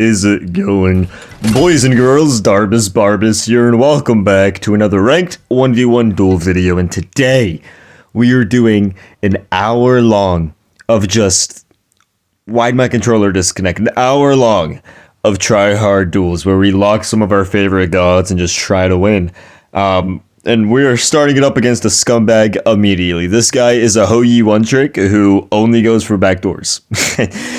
is it going? Boys and girls, Barbus here, and welcome back to another ranked 1v1 duel video. And today, we are doing an hour long of just... Why'd my controller disconnect? An hour long of try-hard duels, where we lock some of our favorite gods and just try to win. And we are starting it up against a scumbag immediately. This guy is a Hou-Yi one-trick who only goes for backdoors.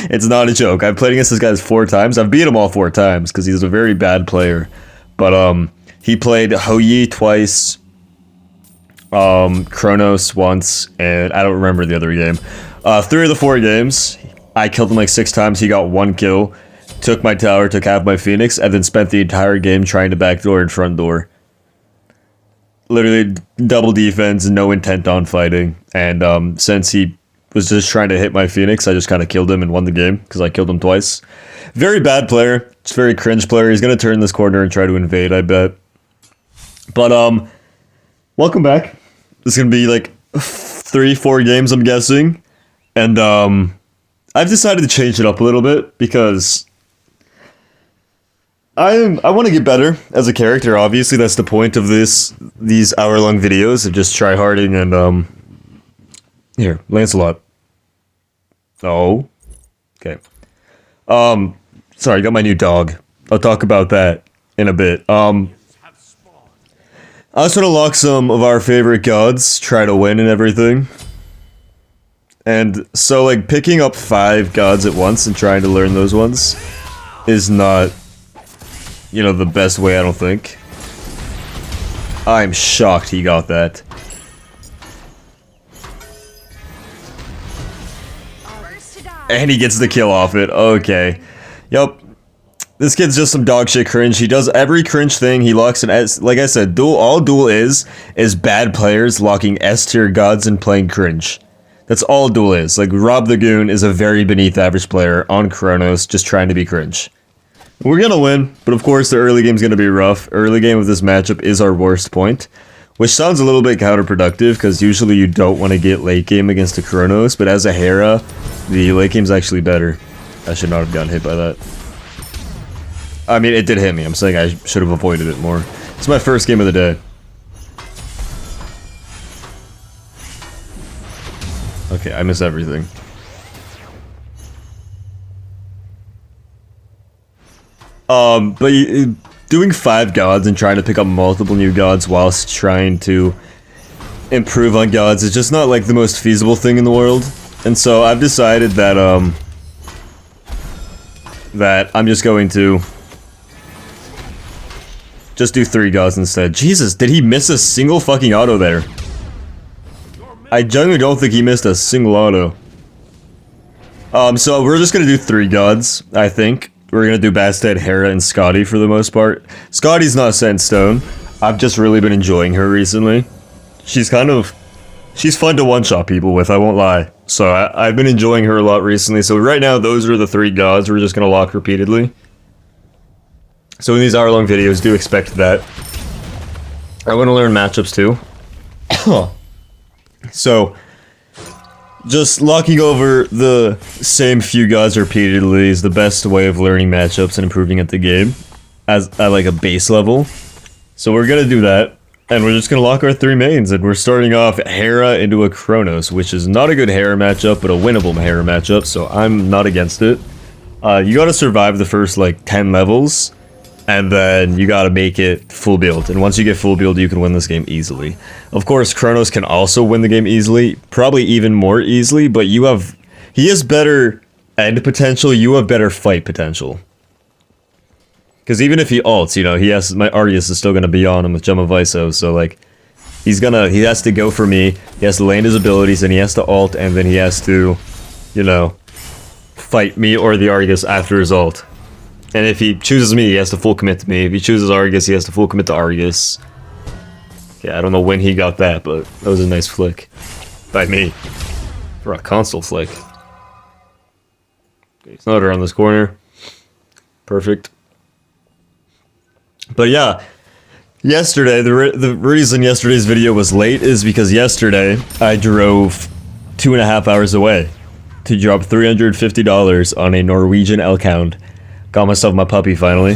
It's not a joke. I've played against this guy 4 times. I've beat him all 4 times because he's a very bad player. But he played Hou-Yi twice, Kronos once, and I don't remember the other game. 3 of the 4 games, I killed him like 6 times. He got 1 kill, took my tower, took half my Phoenix, and then spent the entire game trying to backdoor and front door. Literally double defense, no intent on fighting, and since he was just trying to hit my Phoenix, I just kind of killed him and won the game because I killed him twice. Very bad player, just very cringe player. He's gonna turn this corner and try to invade, I bet. But welcome back. This is gonna be like 3-4 games, I'm guessing, and I've decided to change it up a little bit because I want to get better as a character. Obviously, that's the point of these hour-long videos of just try-harding and here, Lancelot. Oh, okay. Sorry, I got my new dog. I'll talk about that in a bit. I also want to lock some of our favorite gods, try to win and everything. And so, like, picking up 5 gods at once and trying to learn those ones is not, you know, the best way, I don't think. I'm shocked he got that. And he gets the kill off it. Okay. Yup. This kid's just some dog shit cringe. He does every cringe thing. He locks an S. Like I said, all Duel is bad players locking S tier gods and playing cringe. That's all Duel is. Like, Rob the Goon is a very beneath average player on Kronos, just trying to be cringe. We're gonna win, but of course the early game's gonna be rough. Early game of this matchup is our worst point, which sounds a little bit counterproductive, because usually you don't want to get late game against a Kronos, but as a Hera, the late game's actually better. I should not have gotten hit by that. I mean, it did hit me. I'm saying I should have avoided it more. It's my first game of the day. Okay, I miss everything. But doing 5 gods and trying to pick up multiple new gods whilst trying to improve on gods is just not like the most feasible thing in the world. And so I've decided that I'm just going to just do 3 gods instead. Jesus, did he miss a single fucking auto there? I genuinely don't think he missed a single auto. So we're just gonna do 3 gods, I think. We're gonna do Bastet, Hera, and Skadi for the most part. Skadi's not set in stone. I've just really been enjoying her recently. She's fun to one-shot people with, I won't lie. So I've been enjoying her a lot recently. So right now, those are the 3 gods we're just gonna lock repeatedly. So in these hour-long videos, do expect that. I want to learn matchups too. So, just locking over the same few gods repeatedly is the best way of learning matchups and improving at the game at like a base level. So we're gonna do that, and we're just gonna lock our 3 mains, and we're starting off Hera into a Kronos, which is not a good Hera matchup, but a winnable Hera matchup, so I'm not against it. You gotta survive the first like 10 levels, and then you gotta make it full build, and once you get full build, you can win this game easily. Of course, Kronos can also win the game easily, probably even more easily, but he has better end potential, you have better fight potential. Because even if he ults, you know, my Argus is still gonna be on him with Gem of Iso, so like, he has to go for me, he has to land his abilities, and he has to ult, and then he has to, you know, fight me or the Argus after his ult. And if he chooses me, he has to full commit to me. If he chooses Argus, he has to full commit to Argus. Okay, I don't know when he got that, but that was a nice flick. By me. For a console flick. Okay, it's not around this corner. Perfect. But yeah, yesterday, the reason yesterday's video was late is because yesterday, I drove 2.5 hours away to drop $350 on a Norwegian elk hound. Got myself my puppy finally.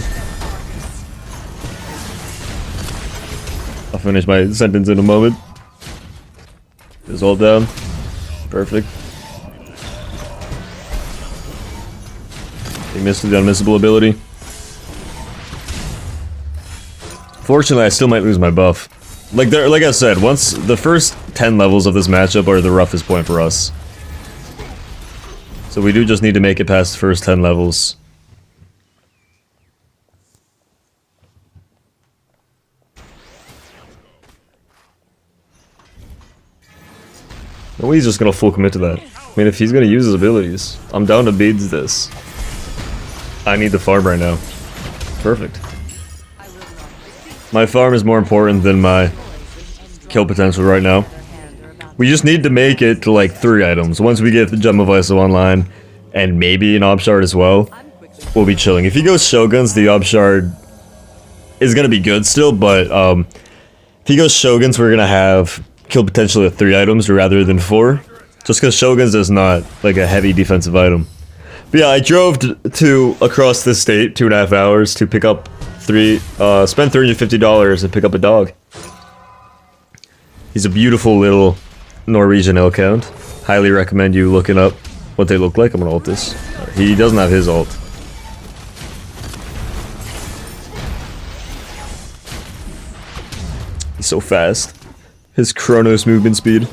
I'll finish my sentence in a moment. His ult down. Perfect. He missed the unmissable ability. Fortunately, I still might lose my buff. Like I said, once the first 10 levels of this matchup are the roughest point for us. So we do just need to make it past the first 10 levels. Nobody's just gonna full commit to that. I mean, if he's gonna use his abilities, I'm down to beads this. I need the farm right now. Perfect. My farm is more important than my kill potential right now. We just need to make it to like 3 items. Once we get the Gem of Iso online, and maybe an Ob Shard as well, we'll be chilling. If he goes Shoguns, the Ob Shard is gonna be good still, but if he goes Shoguns, we're gonna have kill potential at 3 items rather than 4. Just because Shoguns is not like a heavy defensive item. But yeah, I drove to across the state 2.5 hours to pick up spend $350 and pick up a dog. He's a beautiful little Norwegian elk hound. Highly recommend you looking up what they look like. I'm gonna ult this. He doesn't have his ult. He's so fast. His Chronos movement speed.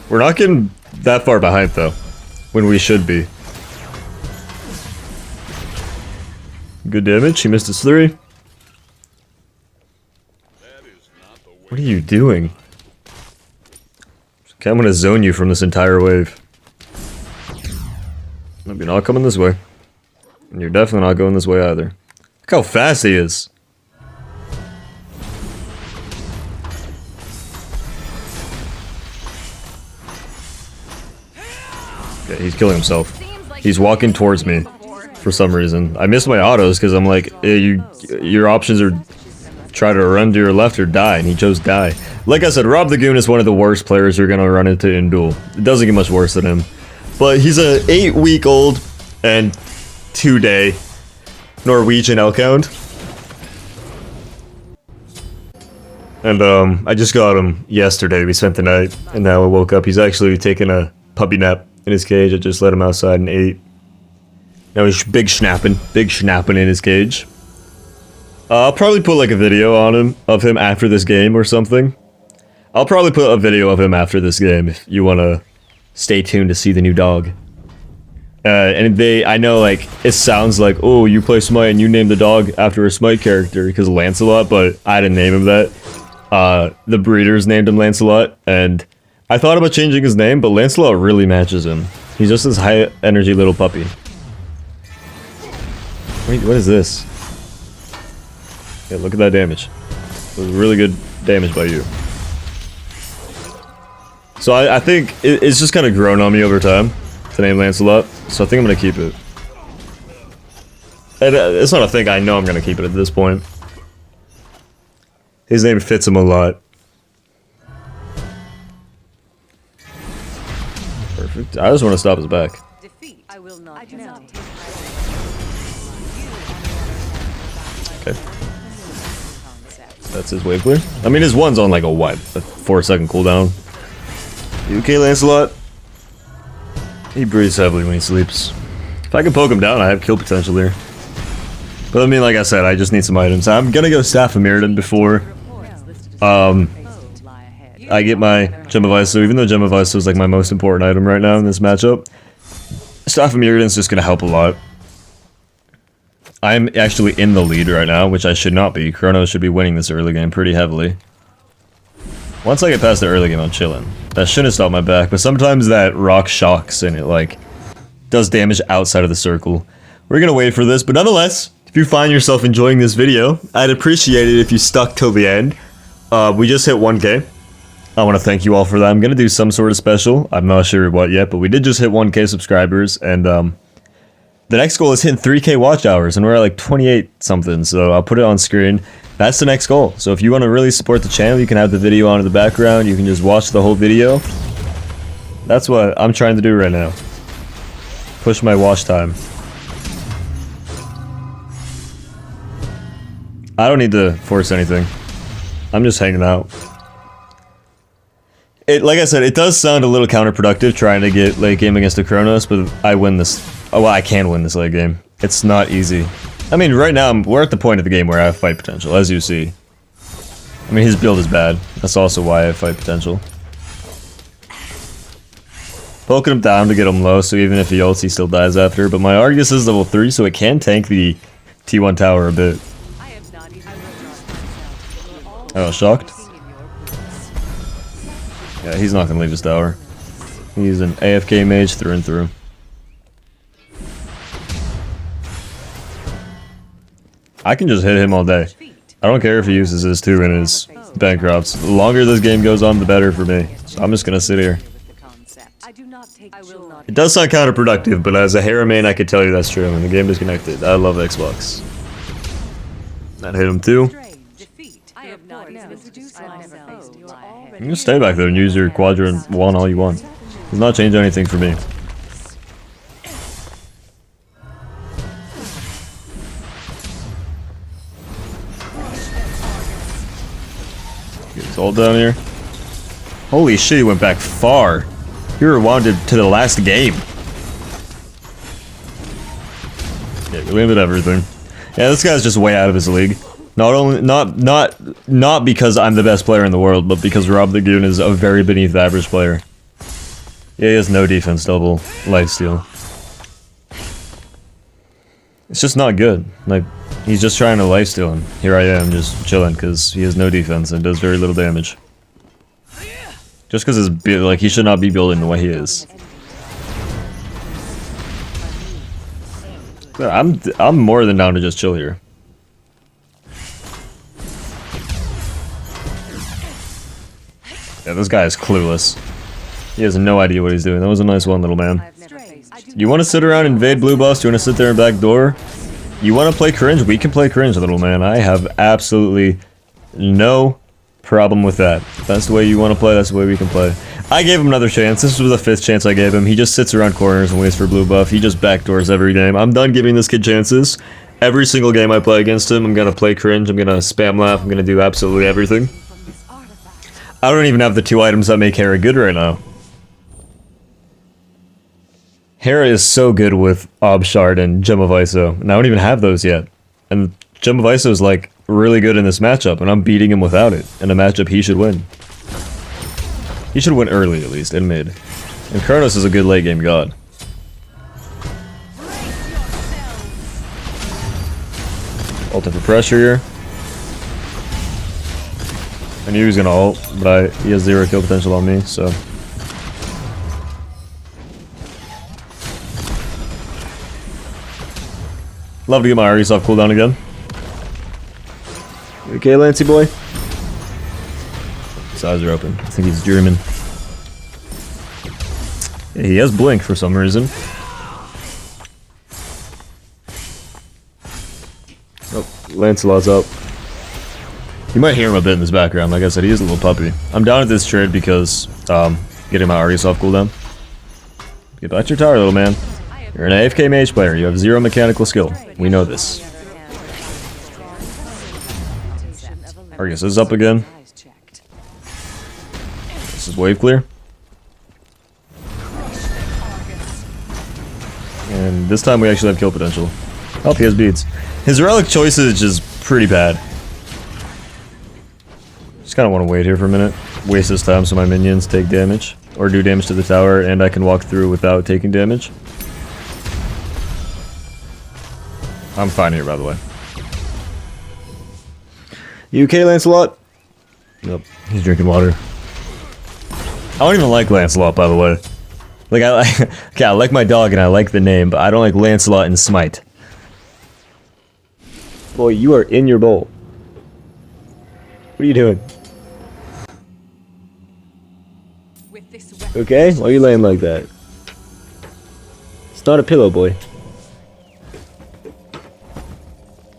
We're not getting that far behind though, when we should be. Good damage, he missed his 3. What are you doing? Okay, I'm gonna zone you from this entire wave. Nope, you're not coming this way. And you're definitely not going this way either. Look how fast he is. Okay, he's killing himself. He's walking towards me for some reason. I missed my autos because I'm like, hey, your options are try to run to your left or die, and he chose die. Like I said, Rob the Goon is one of the worst players you're gonna run into in Duel. It doesn't get much worse than him. But he's a 8-week-old and 2-day Norwegian elk hound. And I just got him yesterday. We spent the night, and now I woke up. He's actually taking a puppy nap in his cage. I just let him outside and ate. Now he's big schnapping in his cage. I'll probably put like a video of him after this game or something. I'll probably put a video of him after this game if you want to stay tuned to see the new dog. And I know like, it sounds like, oh, you play Smite and you named the dog after a Smite character because of Lancelot, but I didn't name him that. The breeders named him Lancelot, and I thought about changing his name, but Lancelot really matches him. He's just this high energy little puppy. Wait, what is this? Yeah, look at that damage. It was really good damage by you. So I think it's just kind of grown on me over time to name Lancelot, so I think I'm going to keep it. And it's not a thing, I know I'm going to keep it at this point. His name fits him a lot. Perfect. I just want to stop his back. Defeat. I will not. Okay. That's his wave clear. I mean, his one's on like a what? A 4-second cooldown. You okay, Lancelot? He breathes heavily when he sleeps. If I can poke him down, I have kill potential here. But I mean, like I said, I just need some items. I'm gonna go Staff of Mirrodin before I get my Gem of Iso, even though Gem of Iso is like my most important item right now in this matchup. Staff of Mirrodin is just gonna help a lot. I'm actually in the lead right now, which I should not be. Chronos should be winning this early game pretty heavily. Once I get past the early game, I'm chilling. That shouldn't stop my back, but sometimes that rock shocks and it like does damage outside of the circle. We're gonna wait for this, but nonetheless, if you find yourself enjoying this video, I'd appreciate it if you stuck till the end. We just hit 1K. I want to thank you all for that. I'm gonna do some sort of special. I'm not sure what yet, but we did just hit 1K subscribers, and the next goal is hitting 3K watch hours, and we're at like 28 something, so I'll put it on screen. That's the next goal. So if you want to really support the channel, you can have the video on in the background. You can just watch the whole video. That's what I'm trying to do right now. Push my watch time. I don't need to force anything. I'm just hanging out. Like I said, it does sound a little counterproductive trying to get late game against a Kronos, but I win this. Oh, well, I can win this late game. It's not easy. I mean, right now, we're at the point of the game where I have fight potential, as you see. I mean, his build is bad. That's also why I have fight potential. Poking him down to get him low, so even if he ults, he still dies after. But my Argus is level 3, so it can tank the T1 tower a bit. Oh, shocked? Yeah, he's not gonna leave his tower. He's an AFK mage through and through. I can just hit him all day. I don't care if he uses his 2 in his Bancrofts. The longer this game goes on, the better for me. So I'm just gonna sit here. It does sound counterproductive, but as a Hera main, I could tell you that's true. And the game is connected. I love Xbox. That hit him too. You can stay back there and use your quadrant 1 all you want. Does not change anything for me. Get his ult down here. Holy shit, he went back far. You were wanted to the last game. Yeah, we limited everything. Yeah, this guy's just way out of his league. Not because I'm the best player in the world, but because Rob the Goon is a very beneath average player. Yeah, he has no defense, double lifesteal. It's just not good. Like, he's just trying to lifesteal, and here I am just chilling because he has no defense and does very little damage. Just because his build, like, he should not be building the way he is. I'm more than down to just chill here. Yeah, this guy is clueless. He has no idea what he's doing. That was a nice one, little man. You want to sit around and invade blue buffs? You want to sit there and backdoor? You want to play cringe? We can play cringe, little man. I have absolutely no problem with that. If that's the way you want to play, that's the way we can play. I gave him another chance. This was the 5th chance I gave him. He just sits around corners and waits for blue buff. He just backdoors every game. I'm done giving this kid chances. Every single game I play against him, I'm going to play cringe. I'm going to spam laugh. I'm going to do absolutely everything. I don't even have the 2 items that make Hera good right now. Hera is so good with Obshard and Gem of Iso, and I don't even have those yet. And Gem of Iso is like really good in this matchup, and I'm beating him without it. In a matchup he should win. He should win early at least, in mid. And Kronos is a good late game god. Ulting for pressure here. I knew he was gonna ult, but he has 0 kill potential on me, so. Love to get my Argus off cooldown again. You okay, Lancy boy? His eyes are open. I think he's dreaming. Yeah, he has blink for some reason. Oh, Lancelot's up. You might hear him a bit in this background. Like I said, he is a little puppy. I'm down at this trade because getting my Argus off cooldown. Get back to your tower, little man. You're an AFK mage player. You have 0 mechanical skill. We know this. Argus is up again. This is wave clear. And this time we actually have kill potential. Oh, he has beads. His relic choice is just pretty bad. Just kind of want to wait here for a minute. Waste this time so my minions take damage. Or do damage to the tower and I can walk through without taking damage. I'm fine here, by the way. You okay, Lancelot? Nope, he's drinking water. I don't even like Lancelot, by the way. Like, I like my dog and I like the name, but I don't like Lancelot in Smite. Boy, you are in your bowl. What are you doing? Okay, why are you laying like that? It's not a pillow, boy.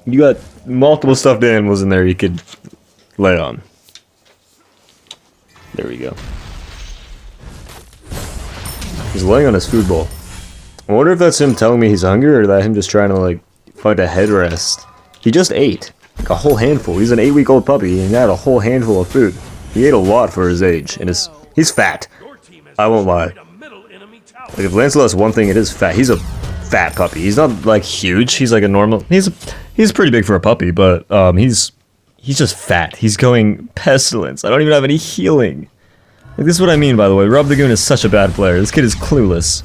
You got multiple stuffed animals in there you could lay on. There we go. He's laying on his food bowl. I wonder if that's him telling me he's hungry or that him just trying to like find a headrest. He just ate like a whole handful. He's an 8-week-old puppy and he had a whole handful of food. He ate a lot for his age and he's fat. I won't lie. Like if Lancelot's one thing, it is fat. He's a fat puppy. He's not like huge. He's like a normal. He's pretty big for a puppy, but he's just fat. He's going pestilence. I don't even have any healing. Like, this is what I mean, by the way. Rob the Goon is such a bad player. This kid is clueless.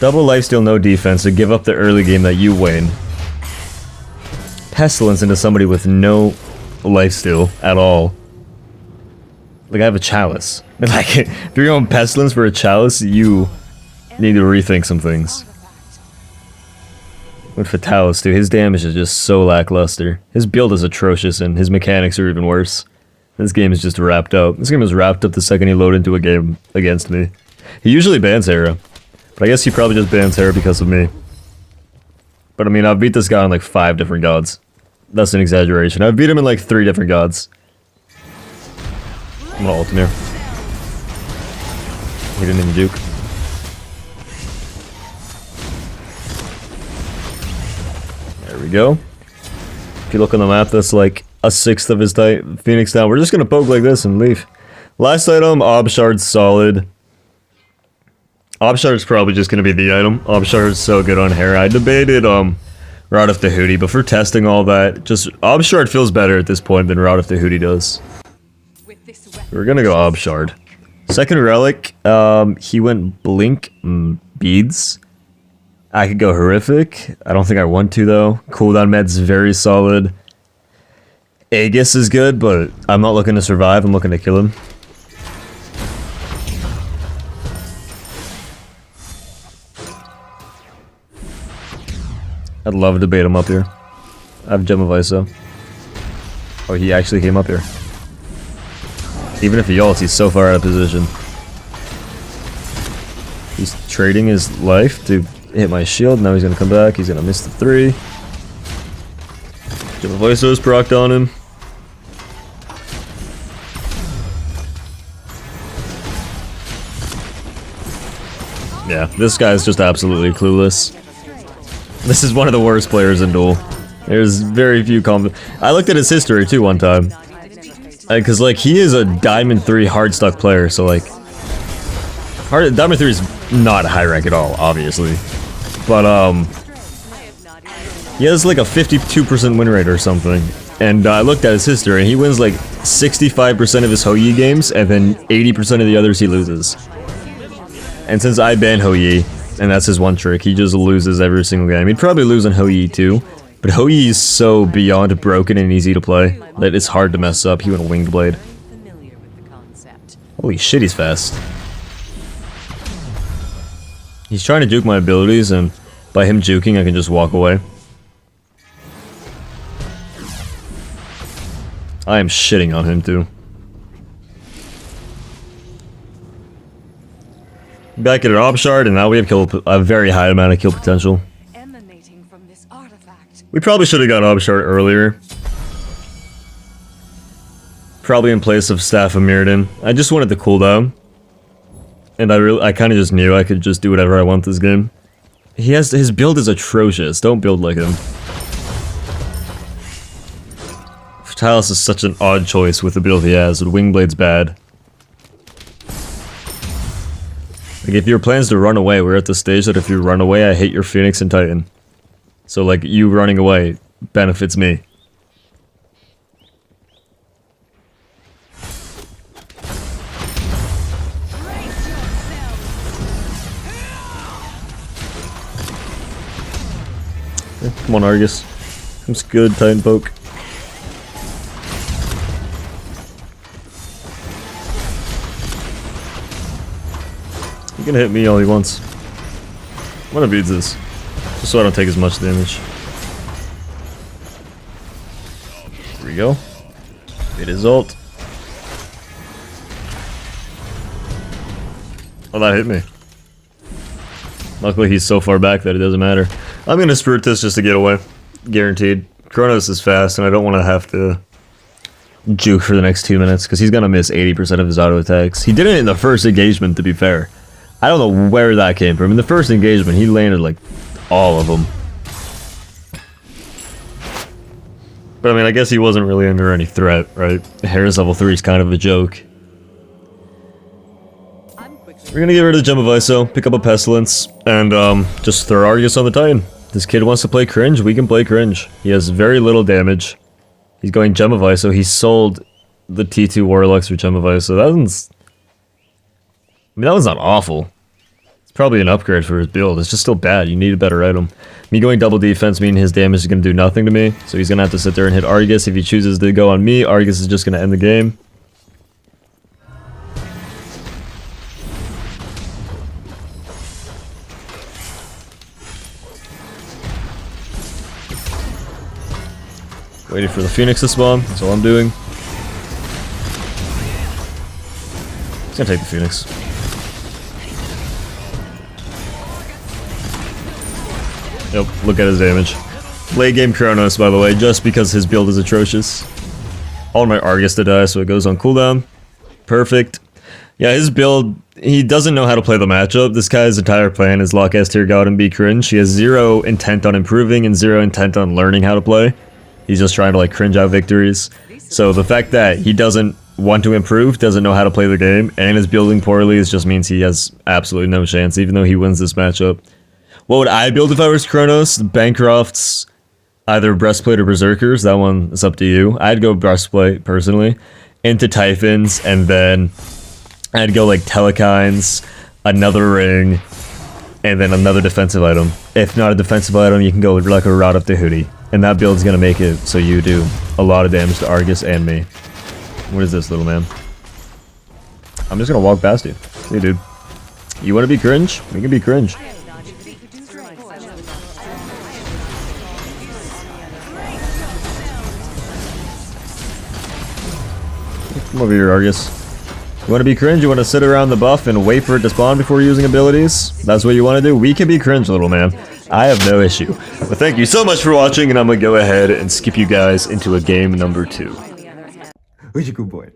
Double lifesteal, no defense, to give up the early game that you win. Pestilence into somebody with no lifesteal at all. Like, I have a chalice. Like, if you're going Pestilence for a chalice, you need to rethink some things. With Fatalis, dude, his damage is just so lackluster. His build is atrocious, and his mechanics are even worse. This game is just wrapped up. This game was wrapped up the second he loaded into a game against me. He usually bans Hera, but I guess he probably just bans Hera because of me. But I mean, I've beat this guy on like 5 different gods. That's an exaggeration. I've beat him in like 3 different gods. I'm gonna ult him here. He didn't even juke. There we go. If you look on the map, that's like a 1/6 of his Phoenix down. We're just gonna poke like this and leave. Last item, Ob Shard's solid. Ob Shard's probably just gonna be the item. Ob Shard's so good on Hera. I debated Rod of the Hootie, but for testing all that, just Ob Shard feels better at this point than Rod of the Hootie does. We're gonna go Ob Shard. Second relic, he went Blink Beads. I could go Horrific. I don't think I want to though. Cooldown med's very solid. Aegis is good, but I'm not looking to survive, I'm looking to kill him. I'd love to bait him up here. I have Gem of Ice though. Oh, he actually came up here. Even if he ults, he's so far out of position. He's trading his life to hit my shield. Now he's gonna come back. He's gonna miss the 3. Gem of Ice is procced on him. Yeah, this guy's just absolutely clueless. This is one of the worst players in Duel. There's very few I looked at his history too one time. Because like he is a Diamond 3 hard stuck player, so like Diamond 3 is not high rank at all, obviously. But he has like a 52% win rate or something. And I looked at his history and he wins like 65% of his Hou Yi games and then 80% of the others he loses. And since I ban Hou Yi, and that's his one trick, he just loses every single game. He'd probably lose on Hou Yi too, but Hou Yi is so beyond broken and easy to play that it's hard to mess up. He went Winged Blade. Holy shit, he's fast. He's trying to juke my abilities, and by him juking, I can just walk away. I am shitting on him too. Back at an Ob Shard, and now we have a very high amount of kill potential. We probably should have got Ob Shard earlier. Probably in place of Staff of Mirrodin. I just wanted the cooldown. And I kind of just knew I could just do whatever I want this game. His build is atrocious. Don't build like him. Fatalis is such an odd choice with the build he has, with Wingblade's bad. Like, if your plan's to run away, we're at the stage that if you run away, I hate your Phoenix and Titan. So, like, you running away benefits me. Okay, come on, Argus. That's good, Titan poke. He can hit me all he wants. I'm gonna beat this, just so I don't take as much damage. Here we go. It is ult. Oh, that hit me. Luckily he's so far back that it doesn't matter. I'm gonna spirit this just to get away. Guaranteed. Kronos is fast and I don't want to have to juke for the next 2 minutes because he's gonna miss 80% of his auto attacks. He did it in the first engagement, to be fair. I don't know where that came from. In the first engagement, he landed like all of them. But I mean, I guess he wasn't really under any threat, right? Hera's level 3 is kind of a joke. We're gonna get rid of the Gem of ISO, pick up a Pestilence, and just throw Argus on the Titan. This kid wants to play cringe, we can play cringe. He has very little damage. He's going Gem of ISO, he sold the T2 Warlocks for Gem of ISO. That one's... I mean, that one's not awful. It's probably an upgrade for his build, it's just still bad, you need a better item. Me going double defense meaning his damage is gonna do nothing to me, so he's gonna have to sit there and hit Argus. If he chooses to go on me, Argus is just gonna end the game. Waiting for the Phoenix to spawn, that's all I'm doing. He's gonna take the Phoenix. Yep, look at his damage. Late game Kronos, by the way, just because his build is atrocious. I want my Argus to die, so it goes on cooldown. Perfect. Yeah, his build, he doesn't know how to play the matchup. This guy's entire plan is lock S tier god and be cringe. He has zero intent on improving and zero intent on learning how to play. He's just trying to like cringe out victories. So the fact that he doesn't want to improve, doesn't know how to play the game, and is building poorly, it just means he has absolutely no chance, even though he wins this matchup. What would I build if I was Kronos? Bancroft's either Breastplate or Berserkers. That one is up to you. I'd go Breastplate, personally. Into Typhons, and then I'd go like Telekines, another ring, and then another defensive item. If not a defensive item, you can go with like a Rod up the Hoodie. And that build's gonna make it so you do a lot of damage to Argus and me. What is this, little man? I'm just gonna walk past you. Hey, dude. You wanna be cringe? We can be cringe. Come over here, Argus. You want to be cringe? You want to sit around the buff and wait for it to spawn before using abilities? That's what you want to do? We can be cringe, little man. I have no issue. But thank you so much for watching, and I'm going to go ahead and skip you guys into a game number 2. Who's your good boy?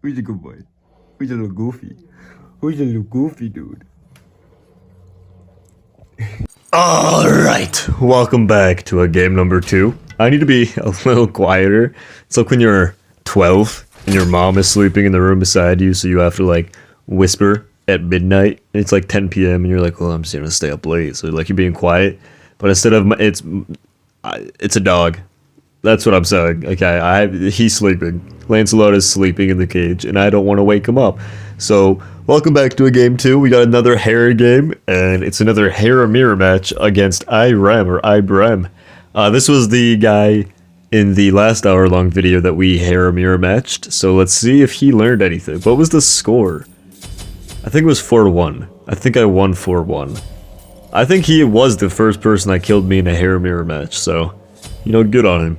Who's your good boy? Who's your little goofy? Who's your little goofy dude? Alright, welcome back to a game number 2. I need to be a little quieter. It's like when you're 12 and your mom is sleeping in the room beside you, so you have to like whisper at midnight. It's like 10 p.m. and you're like, well, I'm just gonna stay up late. So like you're being quiet, but instead of it's a dog. That's what I'm saying. Okay, he's sleeping. Lancelot is sleeping in the cage, and I don't want to wake him up. So welcome back to a game 2. We got another Hera game, and it's another Hera mirror match against Irem or Ibrem. This was the guy in the last hour-long video that we Hera mirror matched, so let's see if he learned anything. What was the score? I think it was 4-1. I think I won 4-1. I think he was the first person that killed me in a Hera mirror match, so, you know, good on him.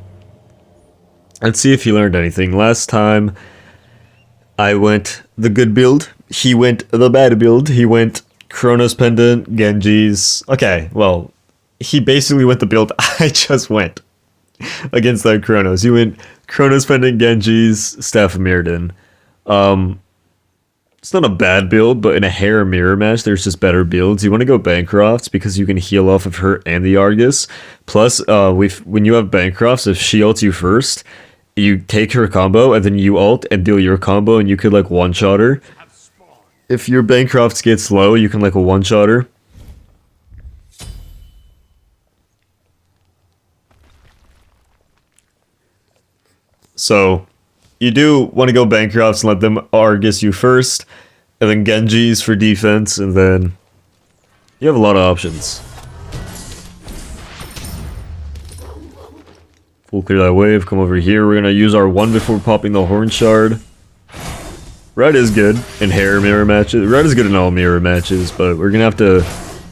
Let's see if he learned anything. Last time, I went the good build, he went the bad build, he went Kronos Pendant, Genji's... Okay, well, he basically went the build I just went. Against that Kronos. You went Kronos Pendant, Genji's, Staff of Mirrodin. It's not a bad build, but in a Hera mirror match, there's just better builds. You want to go Bancrofts because you can heal off of her and the Argus. Plus, when you have Bancrofts, if she ults you first, you take her combo and then you ult and do your combo and you could like one-shot her. If your Bancrofts get slow, you can like a one-shot her. So, you do want to go Bancrofts and let them Argus you first, and then Genji's for defense, and then you have a lot of options. Full clear that wave, come over here, we're going to use our 1 before popping the Horn Shard. Red is good in Hera mirror matches, Red is good in all mirror matches, but we're going to have to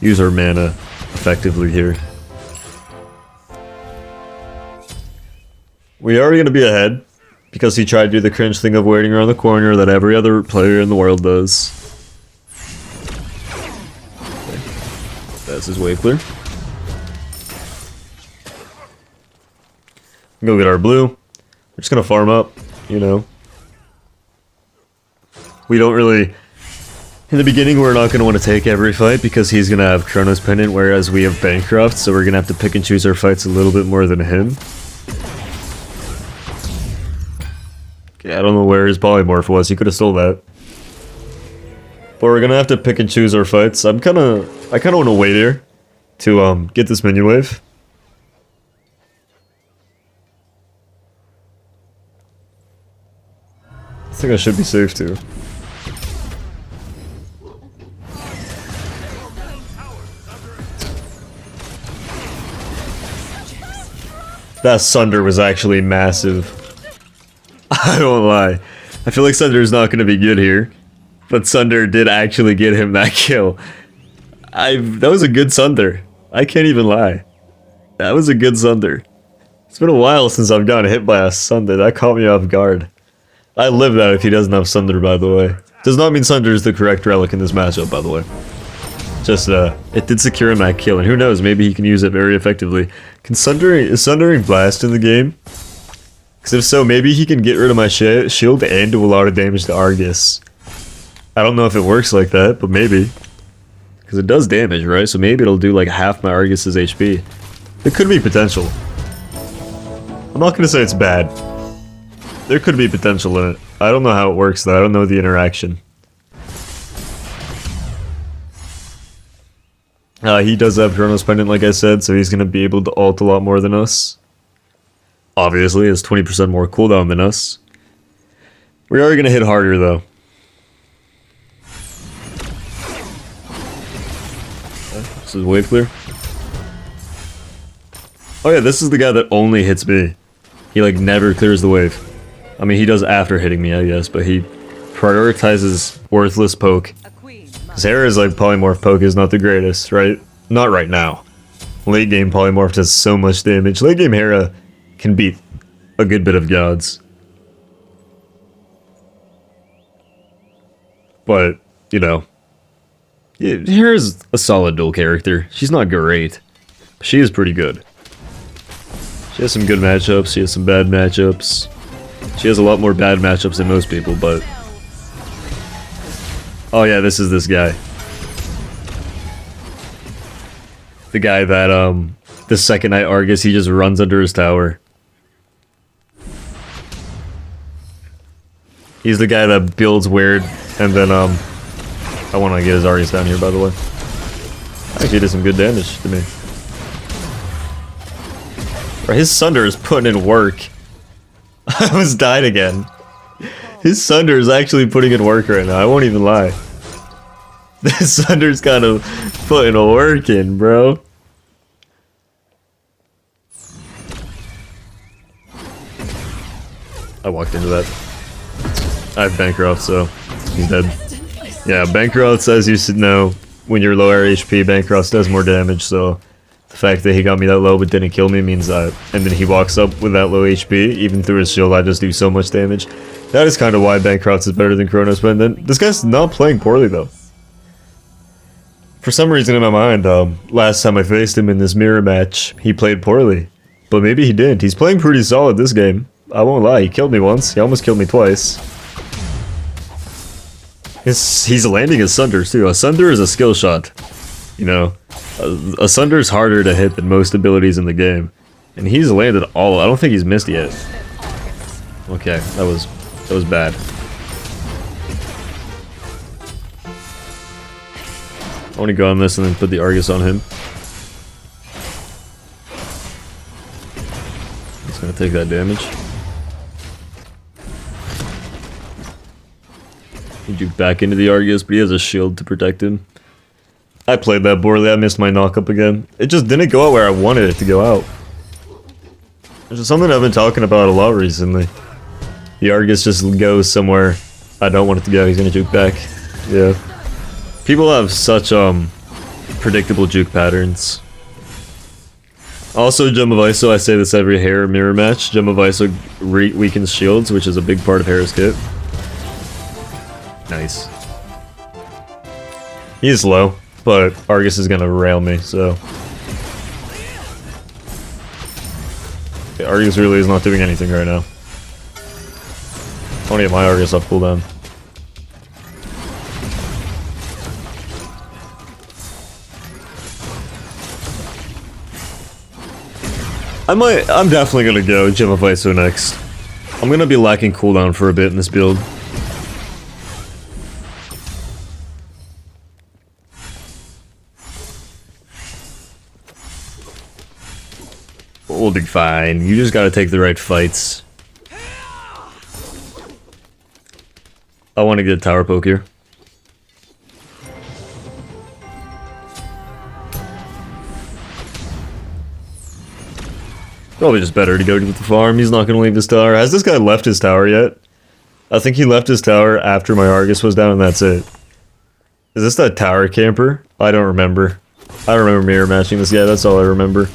use our mana effectively here. We are going to be ahead, because he tried to do the cringe thing of waiting around the corner that every other player in the world does. Okay. That's his wave clear. Go get our blue. We're just going to farm up, you know. We don't really In the beginning, we're not going to want to take every fight because he's going to have Chronos Pendant, whereas we have Bancroft, so we're going to have to pick and choose our fights a little bit more than him. Okay, I don't know where his polymorph was. He could have stole that. But we're going to have to pick and choose our fights. I kind of want to wait here to get this minion wave. I think I should be safe too. That Sunder was actually massive. I won't lie. I feel like Sunder's not going to be good here. But Sunder did actually get him that kill. That was a good Sunder. I can't even lie. That was a good Sunder. It's been a while since I've gotten hit by a Sunder. That caught me off guard. I live that if he doesn't have Sunder, by the way. Does not mean Sunder is the correct relic in this matchup, by the way. Just, it did secure him that kill, and who knows, maybe he can use it very effectively. Is Sundering Blast in the game? Because if so, maybe he can get rid of my shield and do a lot of damage to Argus. I don't know if it works like that, but maybe. Because it does damage, right? So maybe it'll do like half my Argus's HP. It could be potential. I'm not going to say it's bad. There could be potential in it. I don't know how it works though, I don't know the interaction. He does have Chronos Pendant, like I said, so he's going to be able to ult a lot more than us. Obviously, has 20% more cooldown than us. We are going to hit harder, though. This is wave clear. Oh yeah, this is the guy that only hits me. He, like, never clears the wave. I mean, he does after hitting me, I guess, but he prioritizes worthless poke. Hera's like polymorph poke is not the greatest, right? Not right now. Late game polymorph does so much damage. Late game Hera can beat a good bit of gods. But, you know, yeah, Hera's a solid duel character. She's not great, but she is pretty good. She has some good matchups, she has some bad matchups. She has a lot more bad matchups than most people, but... Oh yeah, this is this guy. The guy that, the second night Argus, he just runs under his tower. He's the guy that builds weird, and then, I want to get his Argus down here, by the way. Actually did some good damage to me. Bro, his Sunder is putting in work. I almost died again. His Sunder is actually putting in work right now, I won't even lie. This Sunder's kind of putting a work in, bro. I walked into that. I have Bancroft, so he's dead. Yeah, Bancroft, as you should know, when you're lower HP, Bancroft does more damage, so the fact that he got me that low but didn't kill me means that, and then he walks up with that low HP, even through his shield, I just do so much damage. That is kind of why Bancroft is better than Chronos Pendant. This guy's not playing poorly, though. For some reason in my mind, last time I faced him in this mirror match, he played poorly. But maybe he didn't. He's playing pretty solid this game. I won't lie, he killed me once. He almost killed me twice. He's landing his Sunder too. A Sunder is a skill shot. You know, a Sunder is harder to hit than most abilities in the game. And he's landed all. I don't think he's missed yet. Okay, that was bad. I want to go on this and then put the Argus on him. He's gonna take that damage. He juked back into the Argus, but he has a shield to protect him. I played that poorly, I missed my knock-up again. It just didn't go out where I wanted it to go out. Which is something I've been talking about a lot recently. The Argus just goes somewhere I don't want it to go, he's gonna juke back. Yeah. People have such, predictable juke patterns. Also, Gem of ISO, I say this every Hera mirror match. Gem of ISO weakens shields, which is a big part of Hera's kit. Nice. He's low, but Argus is gonna rail me, so... Okay, Argus really is not doing anything right now. I want to get my Argus off cooldown. I'm definitely gonna go Gem of Iso next. I'm gonna be lacking cooldown for a bit in this build. We'll be fine. You just gotta take the right fights. I want to get a tower poke here. Probably just better to go to the farm. He's not gonna leave his tower. Has this guy left his tower yet? I think he left his tower after my Argus was down and that's it. Is this that tower camper? I don't remember. I don't remember mirror matching this guy, that's all I remember.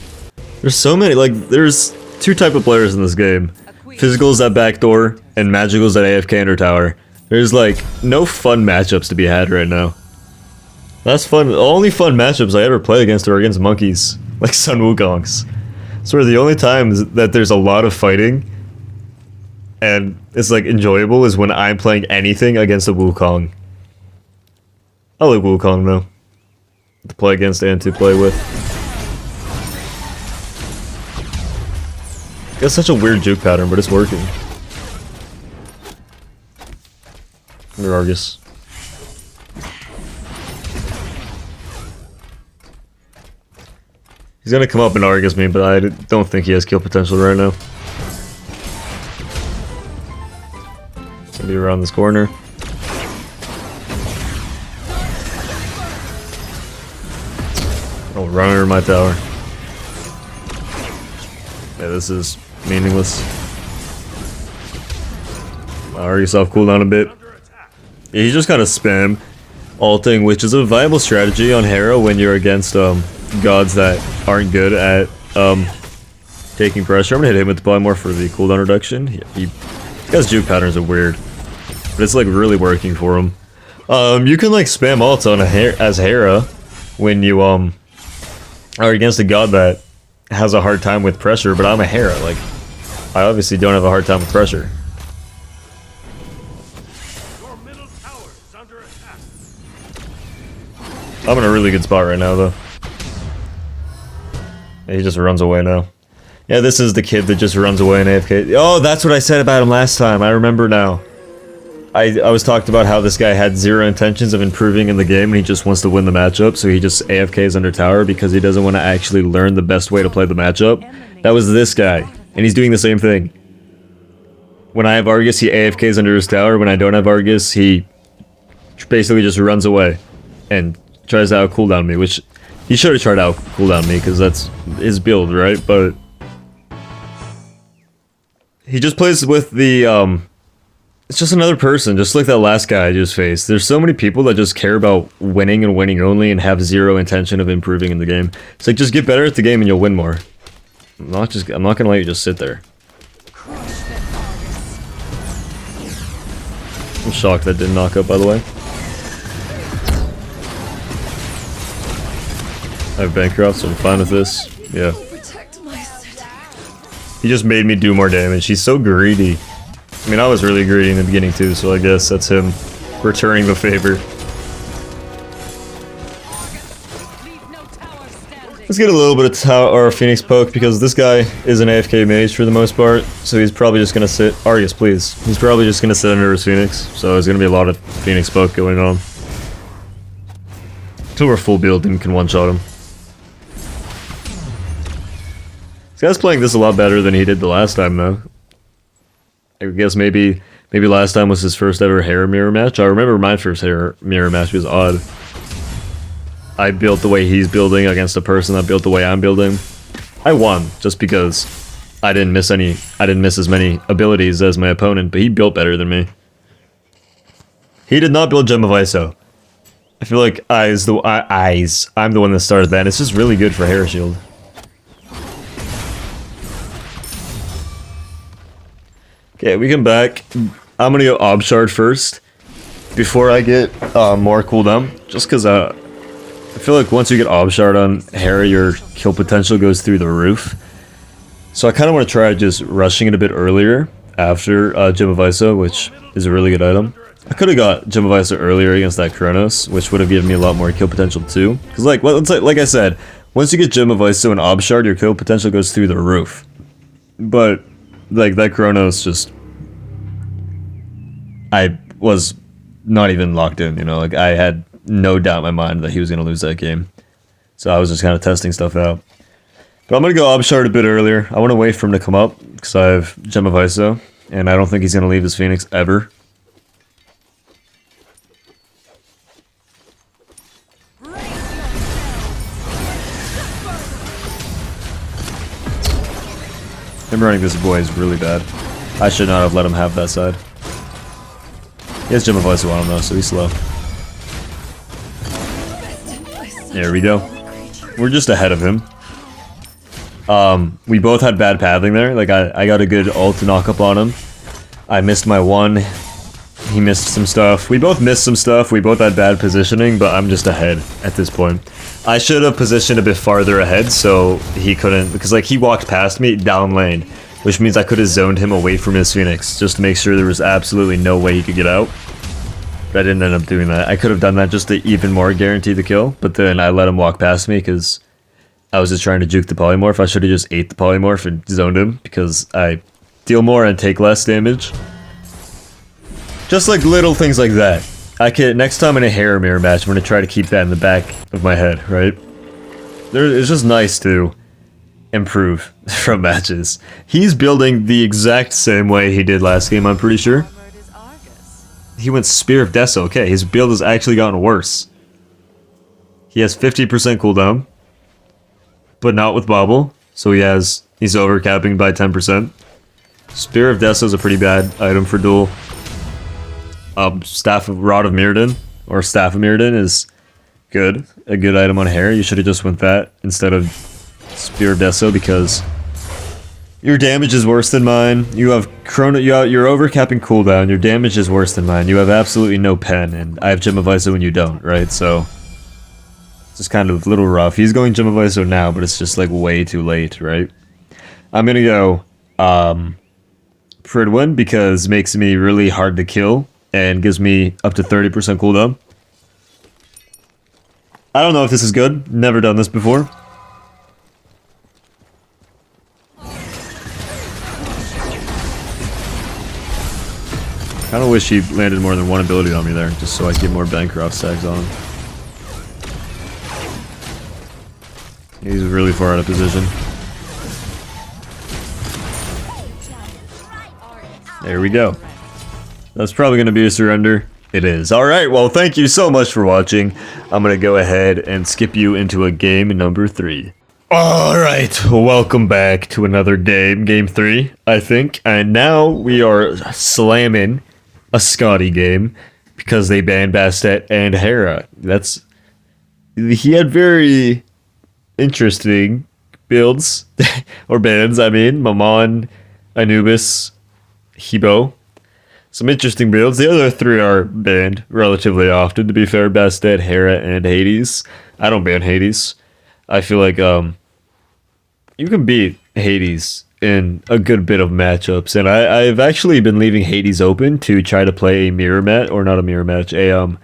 There's so many, like, there's two type of players in this game. Physicals at backdoor, and magicals at AFK under tower. There's, like, no fun matchups to be had right now. That's fun. The only fun matchups I ever play against are against monkeys. Like Sun Wukongs. So the only times that there's a lot of fighting, and it's, like, enjoyable is when I'm playing anything against a Wukong. I like Wukong, though. To play against and to play with. It's such a weird juke pattern, but it's working. Under Argus. He's gonna come up and Argus me, but I don't think he has kill potential right now. He's gonna be around this corner. Oh, run under my tower. Yeah, this is meaningless. Argus off cooldown a bit. Yeah, you just kind of spam ulting, which is a viable strategy on Hera when you're against gods that aren't good at taking pressure. I'm gonna hit him with the polymorph for the cooldown reduction. He guy's juke patterns are weird, but it's like really working for him. You can like spam ults on as Hera when you are against a god that has a hard time with pressure, but I'm a Hera, like, I obviously don't have a hard time with pressure. Your middle tower is under attack. I'm in a really good spot right now, though. Yeah, he just runs away now. Yeah, this is the kid that just runs away in AFK. Oh, that's what I said about him last time, I remember now. I was talked about how this guy had zero intentions of improving in the game and he just wants to win the matchup, so he just AFKs under tower because he doesn't want to actually learn the best way to play the matchup. That was this guy, and he's doing the same thing. When I have Argus, he AFKs under his tower. When I don't have Argus, he basically just runs away and tries to out cooldown me, which he should have tried to out cooldown me because that's his build, right? But he just plays with the it's just another person, just like that last guy I just faced. There's so many people that just care about winning and winning only and have zero intention of improving in the game. It's like, just get better at the game and you'll win more. I'm not gonna let you just sit there. I'm shocked that didn't knock up, by the way. I have Bancroft, so I'm fine with this. Yeah. He just made me do more damage. He's so greedy. I mean, I was really greedy in the beginning too, so I guess that's him returning the favor. Let's get a little bit of tower or Phoenix poke because this guy is an AFK mage for the most part, so he's probably just gonna sit. Argus, please. He's probably just gonna sit under his Phoenix, so there's gonna be a lot of Phoenix poke going on. Until we're full build and can one-shot him. This guy's playing this a lot better than he did the last time, though. I guess maybe last time was his first ever Hera mirror match. I remember my first Hera mirror match was odd. I built the way he's building against a person that built the way I'm building. I won just because I didn't miss as many abilities as my opponent, but he built better than me. He did not build Gem of Iso. I feel like I'm the one that started that. It's just really good for Hera Shield. Okay, we come back. I'm gonna go Ob Shard first before I get more cooldown, just because I feel like once you get Ob Shard on Hera, your kill potential goes through the roof. So I kind of want to try just rushing it a bit earlier after Gem of Iso, which is a really good item. I could have got Gem of Iso earlier against that Kronos, which would have given me a lot more kill potential too. Because like I said, Once you get Gem of Iso and Ob Shard, your kill potential goes through the roof. But, like, that Chronos just... I was not even locked in, you know? Like, I had no doubt in my mind that he was going to lose that game. So I was just kind of testing stuff out. But I'm going to go Ob Shard a bit earlier. I want to wait for him to come up, because I have Gem of Iso. And I don't think he's going to leave his Phoenix ever. Him running this boy is really bad. I should not have let him have that side. He has Gem of Iso on him though, so he's slow. There we go. We're just ahead of him. We both had bad pathing there. Like, I got a good ult to knock up on him. I missed my one. He missed some stuff. We both missed some stuff. We both had bad positioning, but I'm just ahead at this point. I should have positioned a bit farther ahead so he couldn't, because like he walked past me down lane, which means I could have zoned him away from his Phoenix just to make sure there was absolutely no way he could get out. But I didn't end up doing that. I could have done that just to even more guarantee the kill, but then I let him walk past me because I was just trying to juke the polymorph. I should have just ate the polymorph and zoned him because I deal more and take less damage. Just like little things like that. I can, next time in a Hera mirror match, I'm going to try to keep that in the back of my head, right? It's just nice to improve from matches. He's building the exact same way he did last game, I'm pretty sure. He went Spear of Deso. Okay, his build has actually gotten worse. He has 50% cooldown, but not with Bobble, so he's overcapping by 10%. Spear of Deso is a pretty bad item for Duel. Rod of Mirrodin, or Staff of Mirrodin is good. A good item on Hera. You should have just went that instead of Spear of Deso because your damage is worse than mine. You have you're overcapping cooldown. Your damage is worse than mine. You have absolutely no pen, and I have Gem of Iso and you don't, right? So it's just kind of a little rough. He's going Gem of Iso now, but it's just like way too late, right? I'm gonna go Pridwin because it makes me really hard to kill and gives me up to 30% cooldown. I don't know if this is good. Never done this before. Kinda wish he landed more than one ability on me there, just so I could get more Bancroft stacks on him. He's really far out of position. There we go. That's probably going to be a surrender. It is. Alright, well, thank you so much for watching. I'm going to go ahead and skip you into a game number 3. Alright, welcome back to another game. Game 3, I think. And now we are slamming a Skadi game because they banned Bastet and Hera. He had very interesting builds, or bans, I mean. Mammon, Anubis, Hebo. Some interesting builds. The other 3 are banned relatively often, to be fair. Bastet, Hera, and Hades. I don't ban Hades. I feel like you can beat Hades in a good bit of matchups, and I've actually been leaving Hades open to try to play a mirror match, or not a mirror match, I want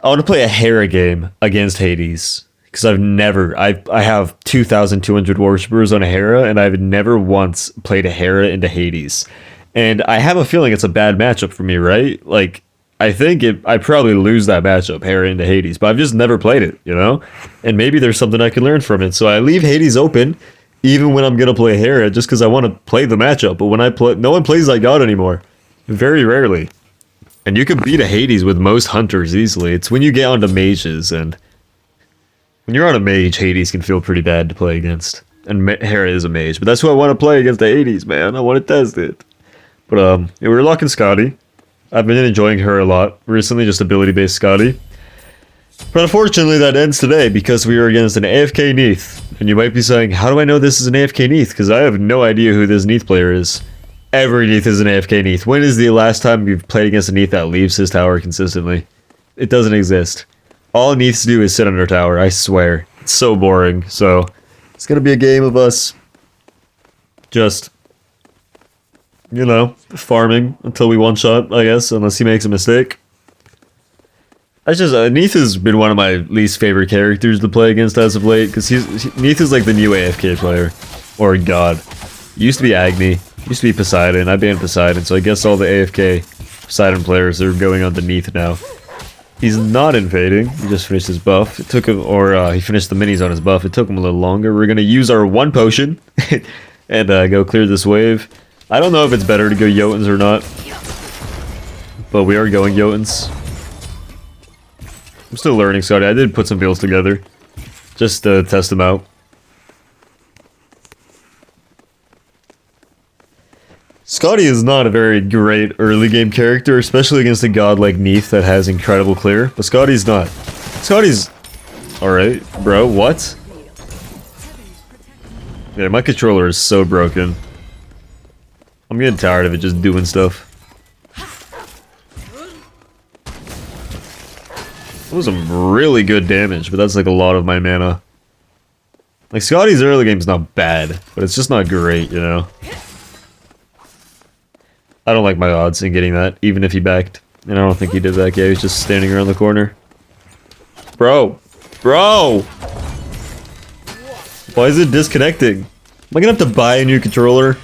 to play a Hera game against Hades, because I have 2,200 worshippers on a Hera, and I've never once played a Hera into Hades. And I have a feeling it's a bad matchup for me, right? Like, I think I probably lose that matchup, Hera into Hades, but I've just never played it, you know? And maybe there's something I can learn from it. So I leave Hades open, even when I'm going to play Hera, just because I want to play the matchup. But when I play, no one plays like God anymore. Very rarely. And you can beat a Hades with most hunters easily. It's when you get onto mages, and when you're on a mage, Hades can feel pretty bad to play against. And Hera is a mage, but that's who I want to play against the Hades, man. I want to test it. But yeah, we're locking Skadi. I've been enjoying her a lot recently, just ability-based Skadi. But unfortunately, that ends today because we are against an AFK Neath. And you might be saying, how do I know this is an AFK Neath? Because I have no idea who this Neath player is. Every Neath is an AFK Neath. When is the last time you've played against a Neath that leaves his tower consistently? It doesn't exist. All Neaths do is sit under tower, I swear. It's so boring. So, it's going to be a game of us just, you know, farming until we one-shot, I guess, unless he makes a mistake. That's just Neith has been one of my least favorite characters to play against as of late, because Neith is like the new AFK player, or god. Used to be Agni, used to be Poseidon. I banned Poseidon, so I guess all the AFK Poseidon players are going on to Neith now. He's not invading. He just finished his buff. It took him, or he finished the minis on his buff. It took him a little longer. We're gonna use our one potion and go clear this wave. I don't know if it's better to go Jotuns or not, but we are going Jotuns. I'm still learning, Skadi. I did put some builds together just to test them out. Skadi is not a very great early game character, especially against a god like Neith that has incredible clear, but Skadi's not. Skadi's alright, bro, what? Yeah, my controller is so broken. I'm getting tired of it just doing stuff. That was some really good damage, but that's like a lot of my mana. Like, Skadi's early game's not bad, but it's just not great, you know? I don't like my odds in getting that, even if he backed. And I don't think he did that guy, he was just standing around the corner. Bro! Bro! Why is it disconnecting? Am I gonna have to buy a new controller?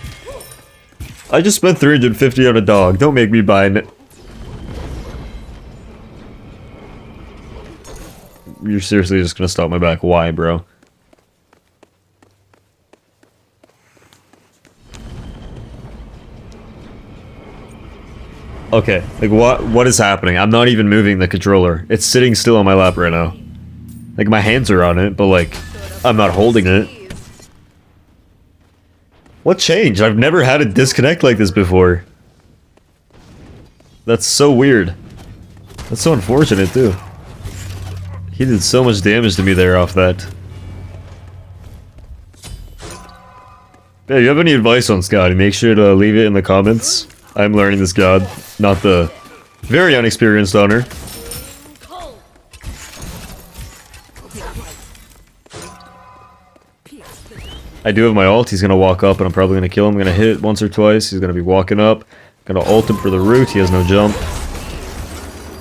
I just spent 350 on a dog, don't make me buy it. You're seriously just gonna stop my back, why, bro? Okay, like what is happening? I'm not even moving the controller. It's sitting still on my lap right now. Like my hands are on it, but like I'm not holding it. What changed? I've never had it disconnect like this before. That's so weird. That's so unfortunate too. He did so much damage to me there off that. Yeah, you have any advice on Skadi? Make sure to leave it in the comments. I'm learning this god, not the very unexperienced owner. I do have my ult, he's gonna walk up and I'm probably gonna kill him. I'm gonna hit once or twice, he's gonna be walking up. Gonna ult him for the root, he has no jump.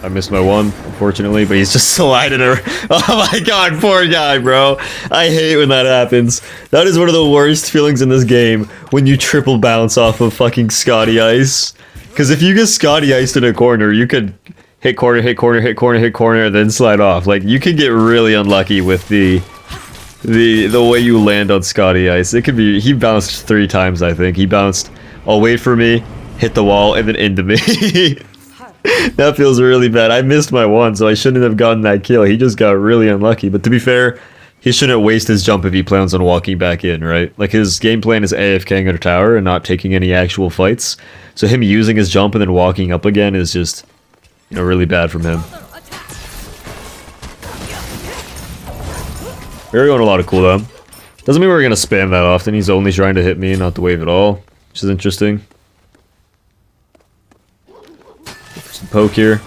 I missed my one, unfortunately, but he's just sliding around. Oh my god, poor guy, bro. I hate when that happens. That is one of the worst feelings in this game, when you triple bounce off of fucking Skadi Ice. Because if you get Skadi Iced in a corner, you could hit corner, hit corner, hit corner, hit corner, and then slide off. Like, you could get really unlucky with the way you land on Skadi Ice. It could be, he bounced 3 times, I think. He bounced, I'll wait for me, hit the wall, and then into me. That feels really bad. I missed my one, so I shouldn't have gotten that kill. He just got really unlucky. But to be fair, he shouldn't waste his jump if he plans on walking back in, right? Like, his game plan is AFKing under tower and not taking any actual fights. So him using his jump and then walking up again is just, you know, really bad from him. We're going a lot of cooldown. Doesn't mean we're going to spam that often. He's only trying to hit me, not the wave at all. Which is interesting. Some poke here.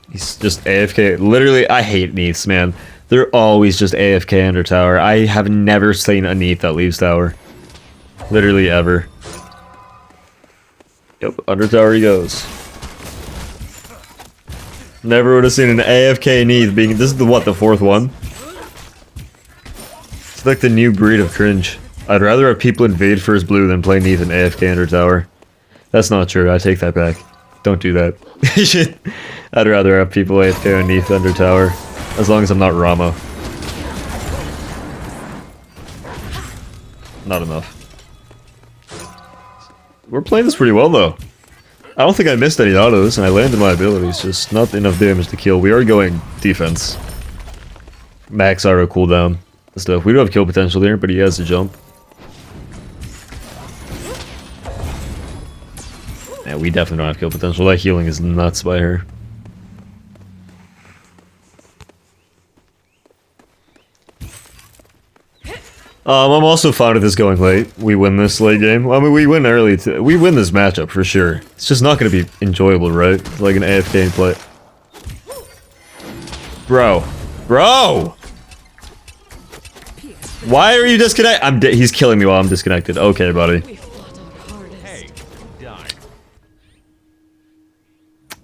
He's just AFK. Literally, I hate Neiths, man. They're always just AFK under tower. I have never seen a Neith that leaves tower. Literally ever. Yep, under tower he goes. Never would have seen an AFK Neith being... This is the, what, the 4th one? It's like the new breed of cringe. I'd rather have people invade first blue than play Neith and AFK under tower. That's not true, I take that back. Don't do that. I'd rather have people AFK on Neith under tower. As long as I'm not Rama. Not enough. We're playing this pretty well though. I don't think I missed any autos and I landed my abilities, just not enough damage to kill. We are going defense. Max auto cooldown and stuff. We do have kill potential there, but he has a jump. Yeah, we definitely don't have kill potential. That healing is nuts by her. I'm also fine with this going late. We win this late game. I mean, we win early. We win this matchup for sure. It's just not going to be enjoyable, right? It's like an AFK play. Bro. Bro! Why are you disconnected? He's killing me while I'm disconnected. Okay, buddy.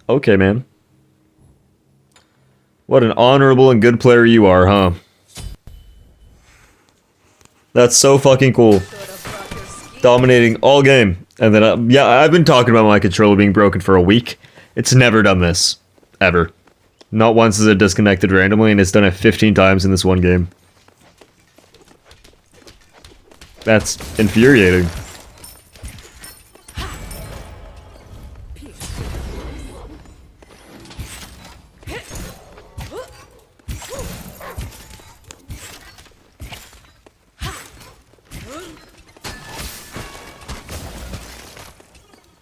Okay, man. What an honorable and good player you are, huh? That's so fucking cool. Dominating all game. And then, yeah, I've been talking about my controller being broken for a week. It's never done this. Ever. Not once has it disconnected randomly, and it's done it 15 times in this one game. That's infuriating.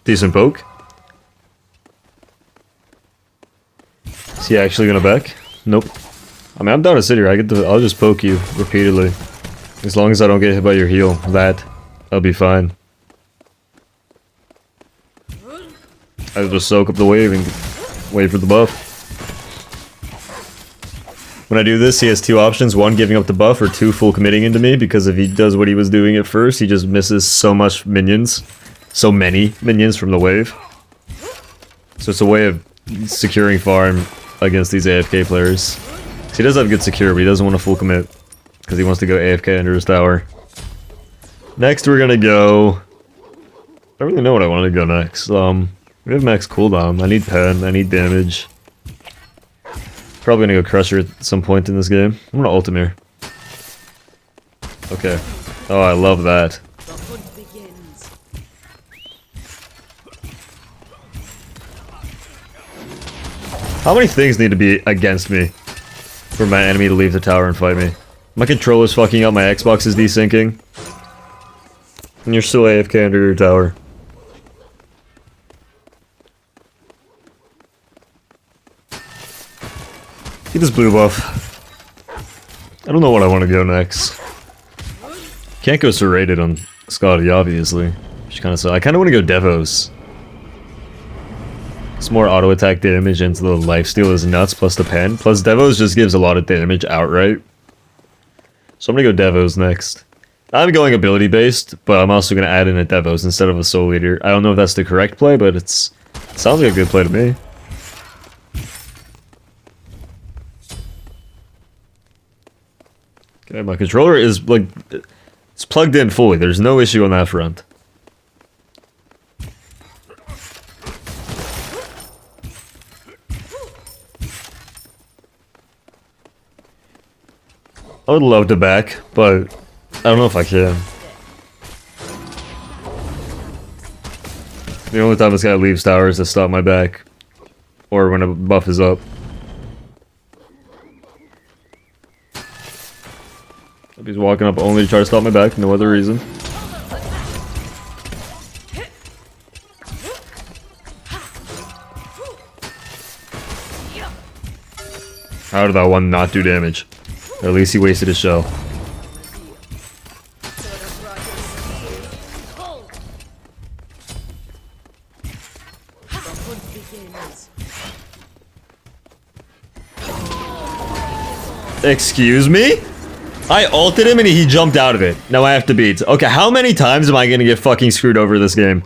Decent poke. Is he actually gonna back? Nope. I mean, I'm down to sit here. I'll just poke you repeatedly. As long as I don't get hit by your heal, I'll be fine. I'll just soak up the wave and wait for the buff. When I do this, he has two options. One, giving up the buff, or two, full committing into me, because if he does what he was doing at first, he just misses so much minions. So many minions from the wave. So it's a way of securing farm against these AFK players. So he does have good secure, but he doesn't want to full commit. Because he wants to go AFK under his tower. Next we're gonna go... I don't really know what I want to go next. We have max cooldown. I need pen, I need damage. Probably gonna go Crusher at some point in this game. I'm gonna ult him here. Okay. Oh, I love that. How many things need to be against me for my enemy to leave the tower and fight me? My controller's fucking up, my Xbox is desyncing. And you're still AFK under your tower. Get this blue buff. I don't know what I want to go next. Can't go serrated on Skadi, obviously. Which kind of sucks. I kind of want to go Devos. It's more auto attack damage into the lifesteal is nuts, plus the pen. Plus Devos just gives a lot of damage outright. So I'm gonna go Devos next. I'm going ability based, but I'm also gonna add in a Devos instead of a Soul Eater. I don't know if that's the correct play, but it sounds like a good play to me. Okay, my controller is like, it's plugged in fully. There's no issue on that front. I would love to back, but I don't know if I can. The only time this guy leaves tower is to stop my back. Or when a buff is up. If he's walking up only to try to stop my back, no other reason. How did that one not do damage? Or at least he wasted his shell. Excuse me? I ulted him and he jumped out of it. Now I have to beat. Okay, how many times am I gonna get fucking screwed over this game?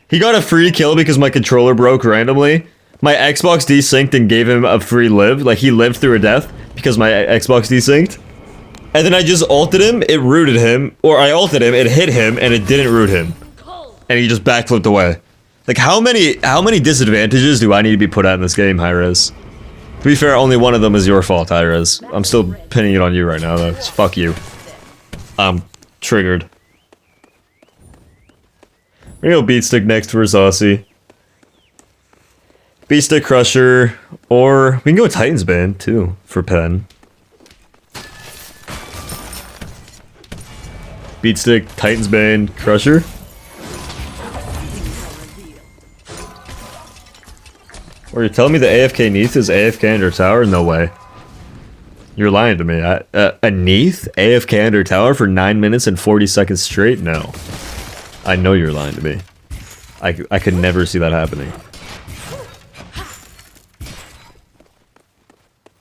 He got a free kill because my controller broke randomly. My Xbox desynced and gave him a free live. Like, he lived through a death because my Xbox desynced. And then I just ulted him, it rooted him. Or I ulted him, it hit him, and it didn't root him. And he just backflipped away. Like, how many disadvantages do I need to be put at in this game, Hi-Rez? To be fair, only one of them is your fault, Hi-Rez. I'm still pinning it on you right now, though. So fuck you. I'm triggered. We're gonna go Beat Stick next for Saucy. Beat Stick Crusher, or we can go Titan's Band, too, for pen. Beat Stick, Titan's Band, Crusher. Or you're telling me the AFK Neath is AFK under tower? No way. You're lying to me. A Neath AFK under tower for 9 minutes and 40 seconds straight? No. I know you're lying to me. I could never see that happening.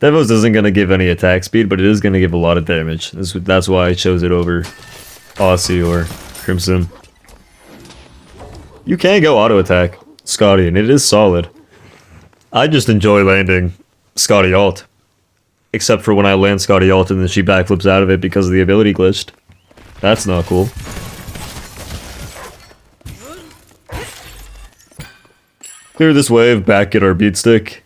Devos isn't going to give any attack speed, but it is going to give a lot of damage. That's why I chose it over Aussie or Crimson. You can go auto attack Skadi, and it is solid. I just enjoy landing Skadi ult. except for when I land Skadi ult and then she backflips out of it because of the ability glitched. That's not cool. Clear this wave, back get our beat stick.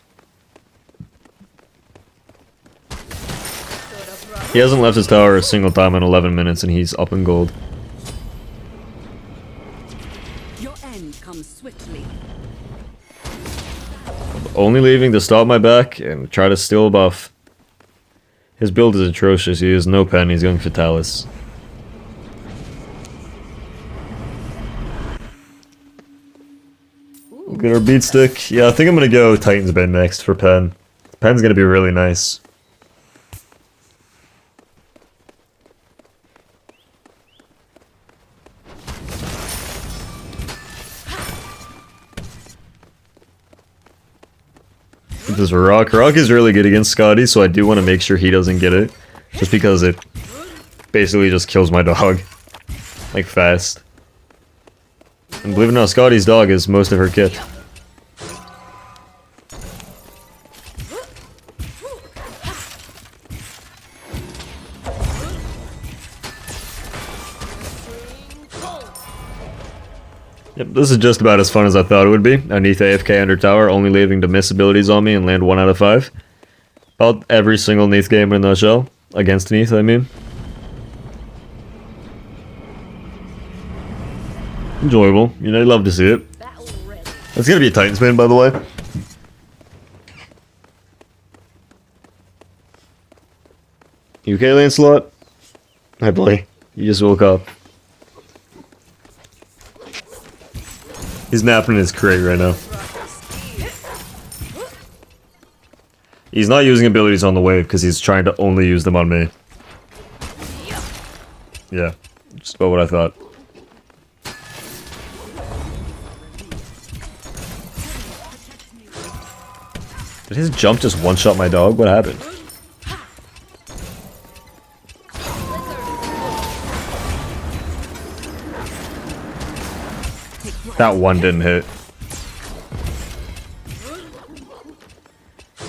He hasn't left his tower a single time in 11 minutes and he's up in gold. Your end comes swiftly. Only leaving to stop my back and try to steal a buff. His build is atrocious. He has no pen. He's going Fatalis. Get our beat stick. Yeah, I think I'm gonna go Titan's Bane next for pen. Pen's gonna be really nice. This Rock. Rock is really good against Skadi, so I do want to make sure he doesn't get it. Just because it basically just kills my dog. Like, fast. And believe it or not, Skadi's dog is most of her kit. Yep, this is just about as fun as I thought it would be. I need AFK under tower, only leaving to miss abilities on me and land 1 out of 5. About every single Neath game in a nutshell. Against Neath, I mean. Enjoyable. You know, I'd love to see it. It's gonna be a Titan's Bane, by the way. You okay, Lancelot? Hi, boy. You just woke up. He's napping in his crate right now. He's not using abilities on the wave because he's trying to only use them on me. Yeah, just about what I thought. Did his jump just one-shot my dog? What happened? That one didn't hit.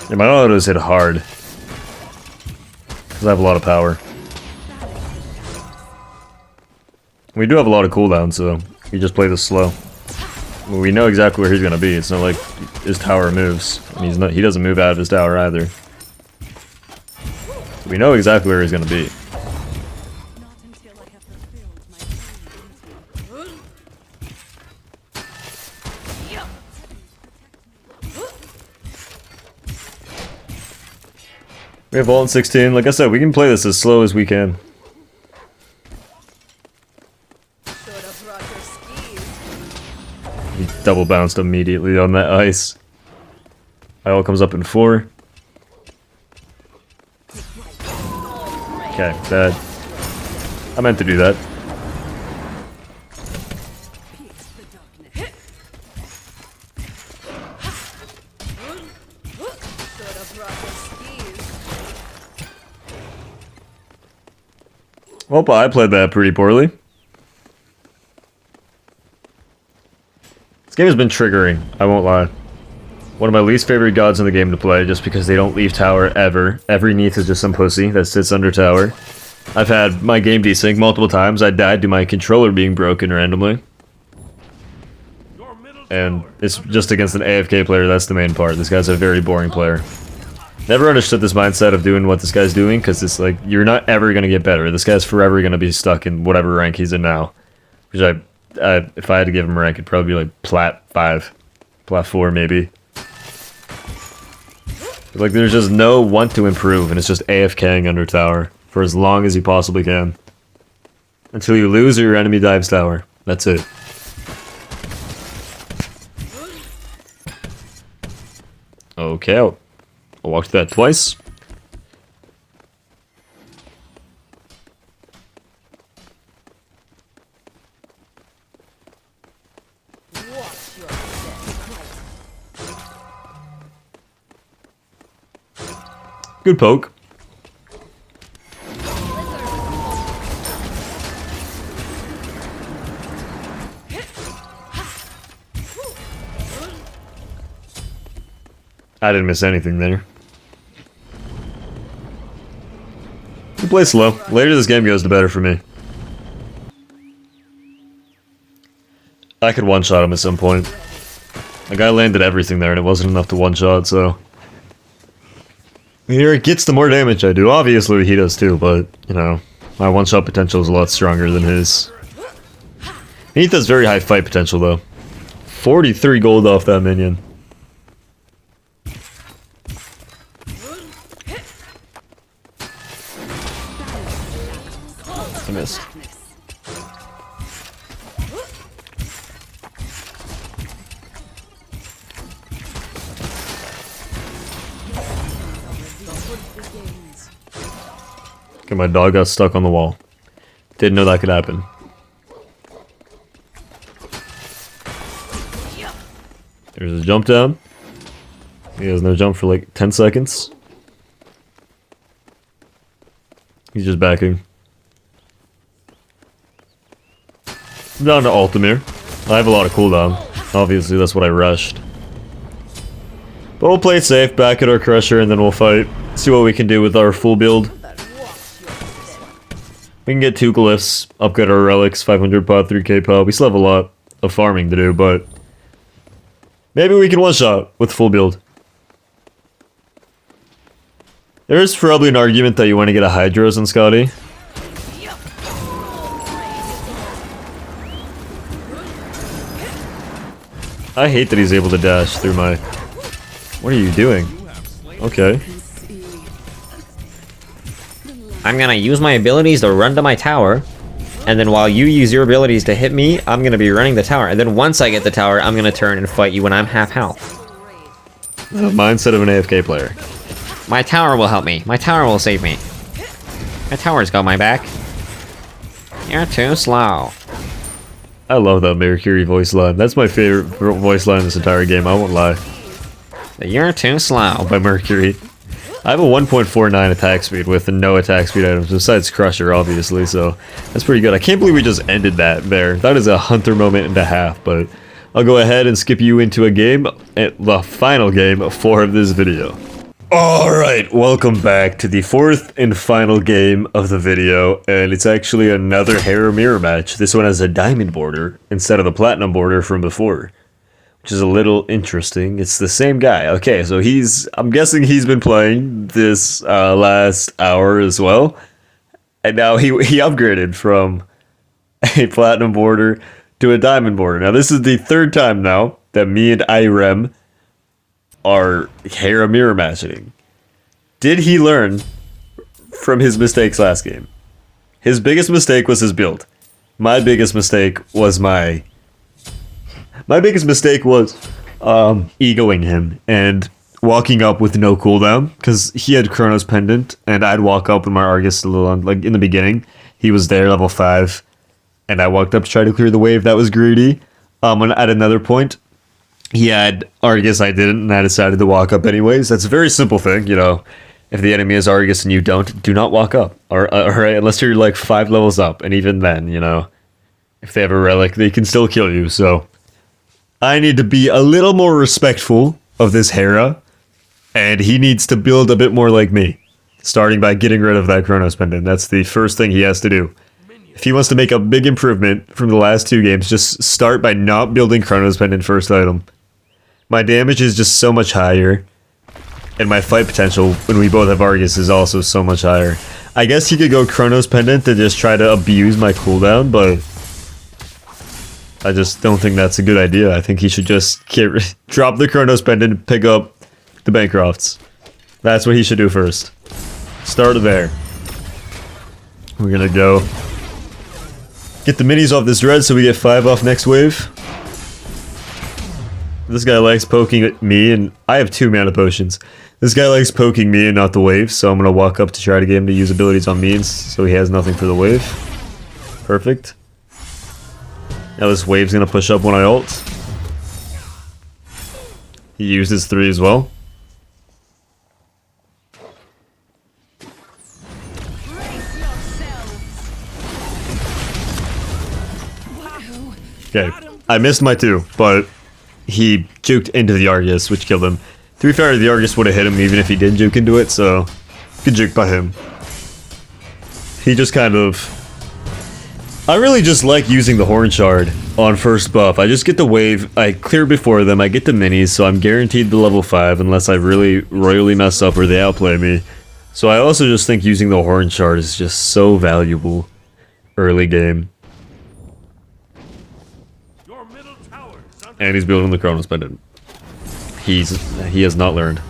Yeah, my autos hit hard. Because I have a lot of power. We do have a lot of cooldown, so we just play this slow. Well, we know exactly where he's gonna be. It's not like his tower moves. And he doesn't move out of his tower either. We know exactly where he's gonna be. We have ult in 16. Like I said, we can play this as slow as we can. He double bounced immediately on that ice. My ult comes up in 4. Okay, bad. I meant to do that. Well, I played that pretty poorly. This game has been triggering, I won't lie. One of my least favorite gods in the game to play, just because they don't leave tower ever. Every Neath is just some pussy that sits under tower. I've had my game desync multiple times. I died to my controller being broken randomly. And it's just against an AFK player, that's the main part. This guy's a very boring player. Never understood this mindset of doing what this guy's doing, because it's like, you're not ever going to get better. This guy's forever going to be stuck in whatever rank he's in now. Which if I had to give him a rank, it'd probably be like Plat 5. Plat 4, maybe. But like, there's just no want to improve, and it's just AFKing under tower for as long as you possibly can. Until you lose or your enemy dives tower. That's it. Okay, I'll walk through that twice. Good poke. I didn't miss anything there. should play slow. Later this game goes, the better for me. I could one-shot him at some point. The guy landed everything there and it wasn't enough to one-shot, so... Here it gets the more damage I do. Obviously he does too, but, you know, my one-shot potential is a lot stronger than his. Heath has very high fight potential though. 43 gold off that minion. I missed. Okay, my dog got stuck on the wall. Didn't know that could happen. There's a jump down. He has no jump for like 10 seconds. He's just backing. I'm down to Altamir. I have a lot of cooldown. Obviously, that's what I rushed. But we'll play it safe, back at our Crusher, and then we'll fight. See what we can do with our full build. We can get 2 glyphs, upgrade our relics, 500 pot, 3k pot. We still have a lot of farming to do, but... maybe we can one-shot with full build. There's probably an argument that you want to get a Hydros on Skadi. I hate that he's able to dash through my... what are you doing? Okay. I'm gonna use my abilities to run to my tower, and then while you use your abilities to hit me, I'm gonna be running the tower, and then once I get the tower, I'm gonna turn and fight you when I'm half health. The mindset of an AFK player. My tower will help me. My tower will save me. My tower's got my back. You're too slow. I love that Mercury voice line. That's my favorite voice line in this entire game, I won't lie. You're too slow. By Mercury. I have a 1.49 attack speed with no attack speed items, besides Crusher, obviously, so that's pretty good. I can't believe we just ended that there. That is a Hunter moment and a half, but I'll go ahead and skip you into a game, the final game for this video. Alright, welcome back to the 4th and final game of the video, and it's actually another Hera mirror match. This one has a diamond border instead of the platinum border from before, which is a little interesting. It's the same guy. Okay, so I'm guessing he's been playing this last hour as well, and now he upgraded from a platinum border to a diamond border. Now this is the 3rd time now that me and Irem are Hera mirror matching. Did he learn from his mistakes last game? His biggest mistake was his build. My biggest mistake was egoing him and walking up with no cooldown, because he had Chronos Pendant and I'd walk up with my Argus still on, like in the beginning. He was there level 5 and I walked up to try to clear the wave. That was greedy. At another point he had Argus, I didn't, and I decided to walk up anyways. That's a very simple thing, you know. If the enemy has Argus and you don't, do not walk up. Alright, unless you're like 5 levels up, and even then, you know, if they have a relic, they can still kill you, so... I need to be a little more respectful of this Hera, and he needs to build a bit more like me. Starting by getting rid of that Chronos Pendant. That's the first thing he has to do. If he wants to make a big improvement from the last 2 games, just start by not building Chronos Pendant first item. My damage is just so much higher, and my fight potential when we both have Argus is also so much higher. I guess he could go Chronos Pendant to just try to abuse my cooldown, but I just don't think that's a good idea. I think he should just drop the Chronos Pendant and pick up the Bancrofts. That's what he should do first. Start there. We're gonna go get the minis off this dread so we get 5 off next wave. This guy likes poking at me, and I have 2 mana potions. This guy likes poking me and not the wave, so I'm gonna walk up to try to get him to use abilities on me, so he has nothing for the wave. Perfect. Now this wave's gonna push up when I ult. He used his 3 as well. Okay, I missed my 2, but he juked into the Argus, which killed him. To be fair, the Argus would have hit him even if he didn't juke into it, so good juke by him. he just kind of... I really just like using the Horn Shard on first buff. I just get the wave, I clear before them, I get the minis, so I'm guaranteed the level 5 unless I really royally mess up or they outplay me. So I also just think using the Horn Shard is just so valuable early game. Your middle tower is under And he's building the Chronos Pendant. He has not learned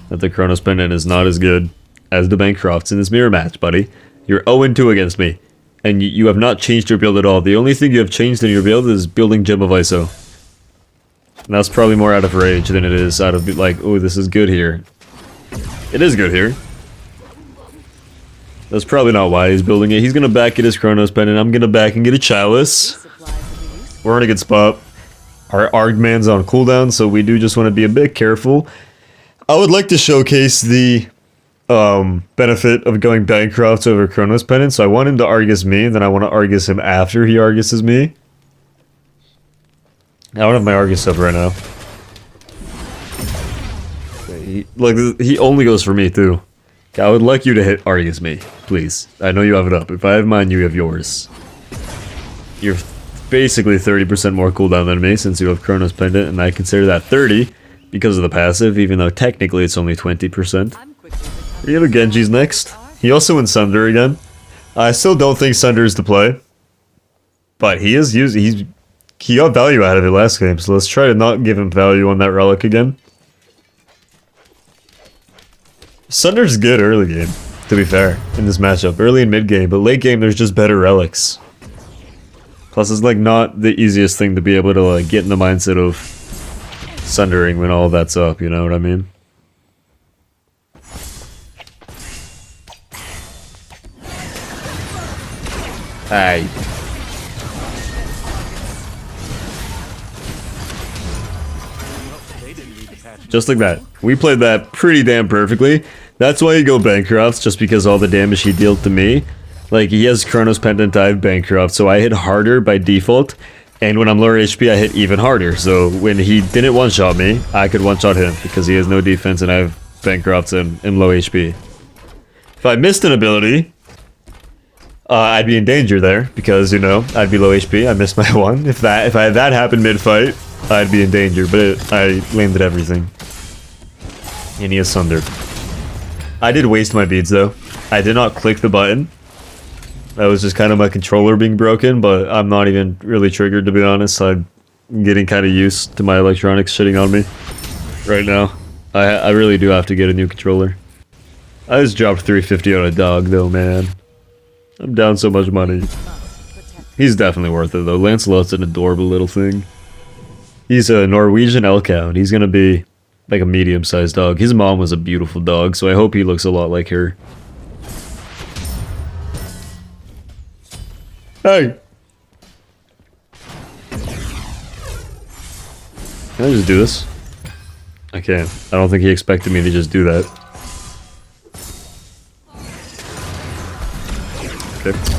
that the Chronos Pendant is not as good as the Bancrofts in this mirror match, buddy. You're 0-2 against me. And you have not changed your build at all. The only thing you have changed in your build is building Gem of ISO. And that's probably more out of rage than it is out of like, oh, this is good here. It is good here. That's probably not why he's building it. He's gonna back get his Chronos Pendant. I'm gonna back and get a Chalice. We're in a good spot. Our Argman's on cooldown, so we do just want to be a bit careful. I would like to showcase the benefit of going Bancrofts over Chronos Pendant, so I want him to Argus me, and then I want to Argus him after he Arguses me. I don't have my Argus up right now. He only goes for me, too. I would like you to hit Argus me, please. I know you have it up. If I have mine, you have yours. You're basically 30% more cooldown than me, since you have Chronos Pendant, and I consider that 30 because of the passive, even though technically it's only 20%. You know Genji's next. He also wins Sunder again. I still don't think Sunder is the play. But he got value out of it last game, so let's try to not give him value on that relic again. Sunder's good early game, to be fair, in this matchup. Early and mid game, but late game there's just better relics. Plus it's like not the easiest thing to be able to like get in the mindset of Sundering when all that's up, you know what I mean? Hey. Just like that. We played that pretty damn perfectly. That's why you go Bancrofts, just because all the damage he dealt to me. Like, he has Chronos Pendant, I have Bancroft, so I hit harder by default. And when I'm lower HP, I hit even harder. So when he didn't one-shot me, I could one-shot him, because he has no defense and I have Bancrofts and low HP. If I missed an ability, I'd be in danger there, because, you know, I'd be low HP, I missed my one. If I had that happen mid-fight, I'd be in danger, but I landed everything. And he is Sundered. I did waste my beads, though. I did not click the button. That was just kind of my controller being broken, but I'm not even really triggered, to be honest. I'm getting kind of used to my electronics shitting on me right now. I really do have to get a new controller. I just dropped 350 on a dog, though, man. I'm down so much money. He's definitely worth it, though. Lancelot's an adorable little thing. He's a Norwegian elk hound. He's gonna be like a medium-sized dog. His mom was a beautiful dog, so I hope he looks a lot like her. Hey! Can I just do this? I can't. I don't think he expected me to just do that. Okay.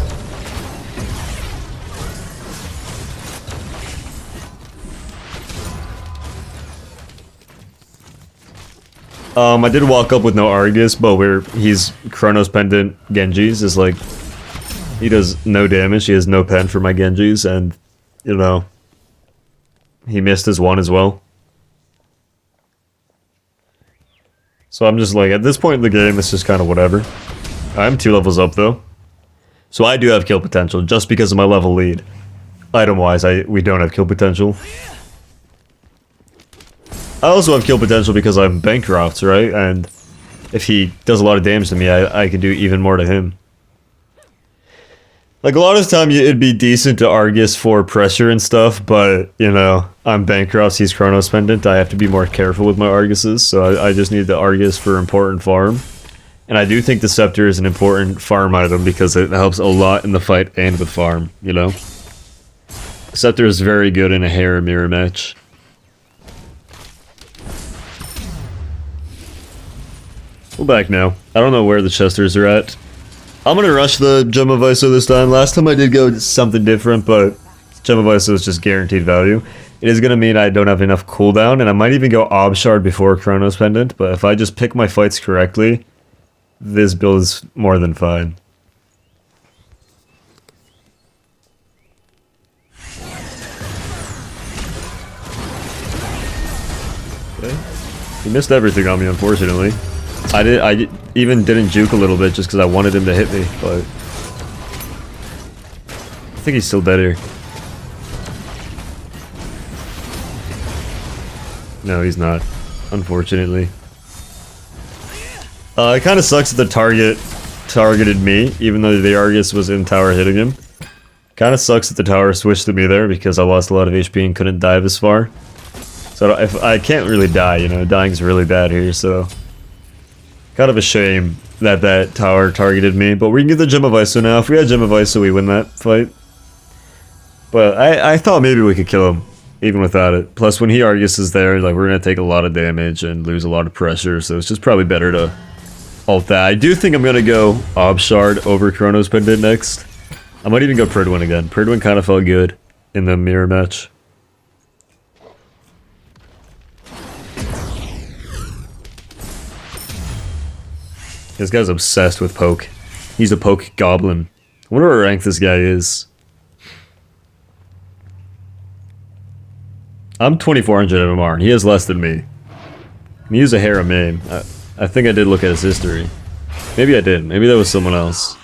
I did walk up with no Argus, but he's Chronos Pendant Genji's is like, he does no damage, he has no pen for my Genji's, and, you know, he missed his one as well. So I'm just like, at this point in the game, it's just kind of whatever. I'm 2 levels up, though. So I do have kill potential, just because of my level lead. Item-wise, we don't have kill potential. I also have kill potential because I'm Bancroft, right? And if he does a lot of damage to me, I can do even more to him. Like, a lot of the time, it'd be decent to Argus for pressure and stuff, but, you know, I'm Bancroft, he's Chronos Pendant, I have to be more careful with my Arguses, so I just need the Argus for important farm. And I do think the Scepter is an important farm item because it helps a lot in the fight and with farm, you know? Scepter is very good in a Hera mirror match. We're back now. I don't know where the Chesters are at. I'm gonna rush the Gem of ISO this time. Last time I did go something different, but Gem of ISO is just guaranteed value. It is gonna mean I don't have enough cooldown, and I might even go Ob Shard before Chronos Pendant, but if I just pick my fights correctly, this build is more than fine. Okay. He missed everything on me, unfortunately. I even didn't juke a little bit just because I wanted him to hit me, but I think he's still better. No, he's not, unfortunately. It kind of sucks that the target targeted me, even though the Argus was in tower hitting him. Kind of sucks that the tower switched to me there because I lost a lot of HP and couldn't dive as far. So if I can't really die, you know, dying's really bad here, so... Kind of a shame that that tower targeted me, but we can get the Gem of Iso now. If we had Gem of Iso, we win that fight. But I thought maybe we could kill him, even without it. Plus, when he Argus is there, like, we're gonna take a lot of damage and lose a lot of pressure, so it's just probably better to ult that. I do think I'm gonna go Ob Shard over Chronos Pendant next. I might even go Pridwin again. Pridwin kind of felt good in the mirror match. This guy's obsessed with poke. He's a poke goblin. I wonder what rank this guy is. I'm 2400 MMR, and he has less than me. And he's a Hera main. I think I did look at his history. Maybe I did. Maybe that was someone else.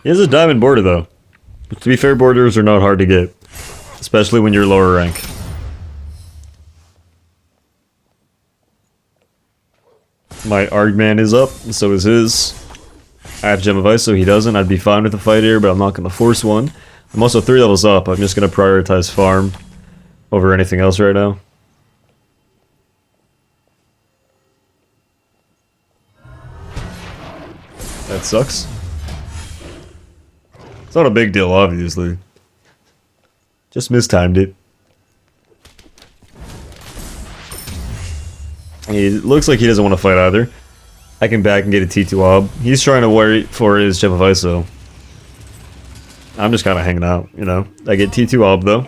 He has a diamond border, though. But to be fair, borders are not hard to get. Especially when you're lower rank. My Argman is up, and so is his. I have Gem of Ice, so he doesn't. I'd be fine with a fight here, but I'm not going to force one. I'm also 3 levels up. I'm just going to prioritize farm over anything else right now. That sucks. It's not a big deal, obviously. Just mistimed it. He looks like he doesn't want to fight either. I can back and get a T2 Ob. He's trying to wait for his Gem of Iso. I'm just kind of hanging out, you know. I get T2 Ob though.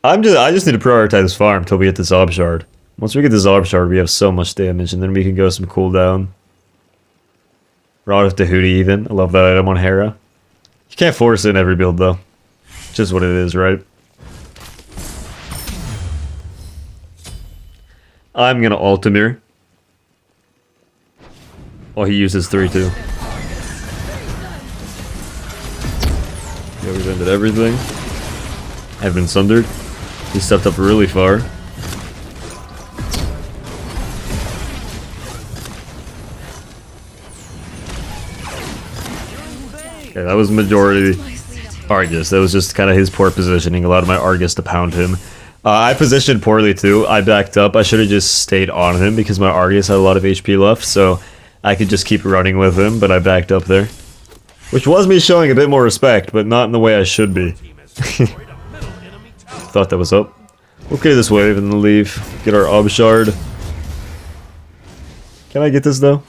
I just need to prioritize farm until we get this Ob Shard. Once we get this Ob Shard, we have so much damage, and then we can go some cooldown. Rod of Tahuti even. I love that item on Hera. You can't force it in every build though. Just what it is, right? I'm gonna Altamir. Oh, he uses 3-2. Yeah, we've ended everything. I've been sundered. He stepped up really far. Okay, that was majority Argus. That was just kind of his poor positioning. A lot of my Argus to pound him. I positioned poorly too. I backed up. I should have just stayed on him because my Argus had a lot of HP left, so I could just keep running with him, but I backed up there. Which was me showing a bit more respect, but not in the way I should be. Thought that was up. We'll clear this wave and then leave. Get our Ob Shard. Can I get this though?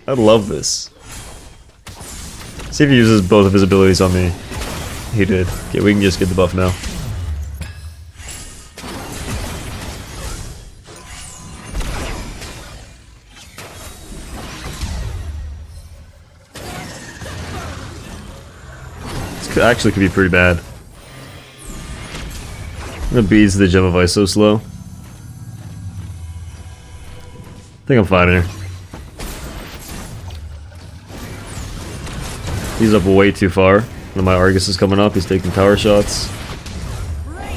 I love this. See if he uses both of his abilities on me. He did. Okay, we can just get the buff now. This actually could be pretty bad. I'm gonna beads the Gem of Ice so slow. I think I'm fine here. He's up way too far. When my Argus is coming up, he's taking tower shots.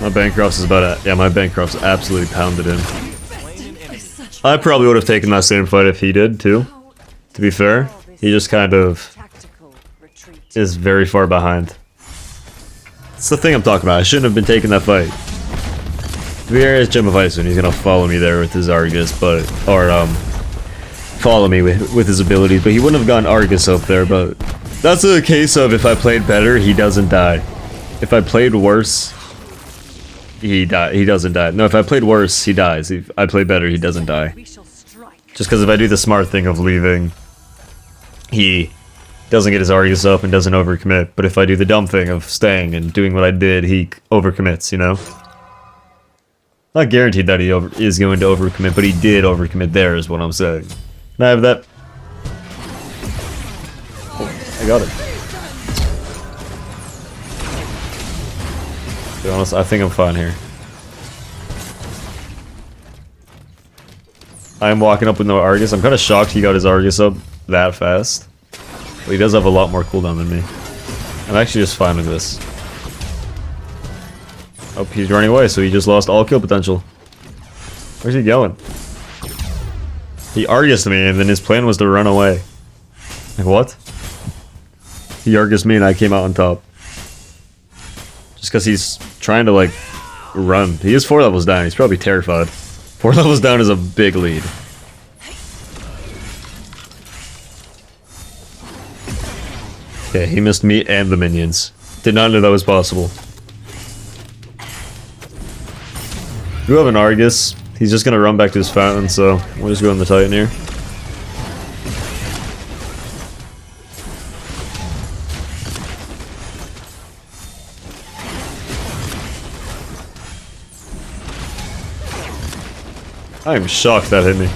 My Bancrofts is about to... Yeah, my Bancrofts absolutely pounded him. I probably would have taken that same fight if he did, too. To be fair, he just kind of is very far behind. That's the thing I'm talking about. I shouldn't have been taking that fight. To be fair, it's Gem of Ice, and he's gonna follow me there with his Argus, but... Or, follow me with his abilities, but he wouldn't have gotten Argus up there, but... That's a case of if I played better, he doesn't die. If I played worse, he doesn't die. No, if I played worse, he dies. If I play better, he doesn't die. Just because if I do the smart thing of leaving, he doesn't get his Argus up and doesn't overcommit. But if I do the dumb thing of staying and doing what I did, he overcommits, you know? Not guaranteed that he is going to overcommit, but he did overcommit there is what I'm saying. Can I have that? I got it. be honest, I think I'm fine here. I'm walking up with no Argus. I'm kind of shocked he got his Argus up that fast. But he does have a lot more cooldown than me. I'm actually just fine with this. Oh, he's running away, so he just lost all kill potential. Where's he going? He Argused me, and then his plan was to run away. Like, what? He Argused me, and I came out on top. Just because he's trying to, like, run. He is 4 levels down. He's probably terrified. 4 levels down is a big lead. Okay, he missed me and the minions. Did not know that was possible. We have an Argus. He's just gonna run back to his fountain, so we'll just go in the Titan here. I am shocked that hit me.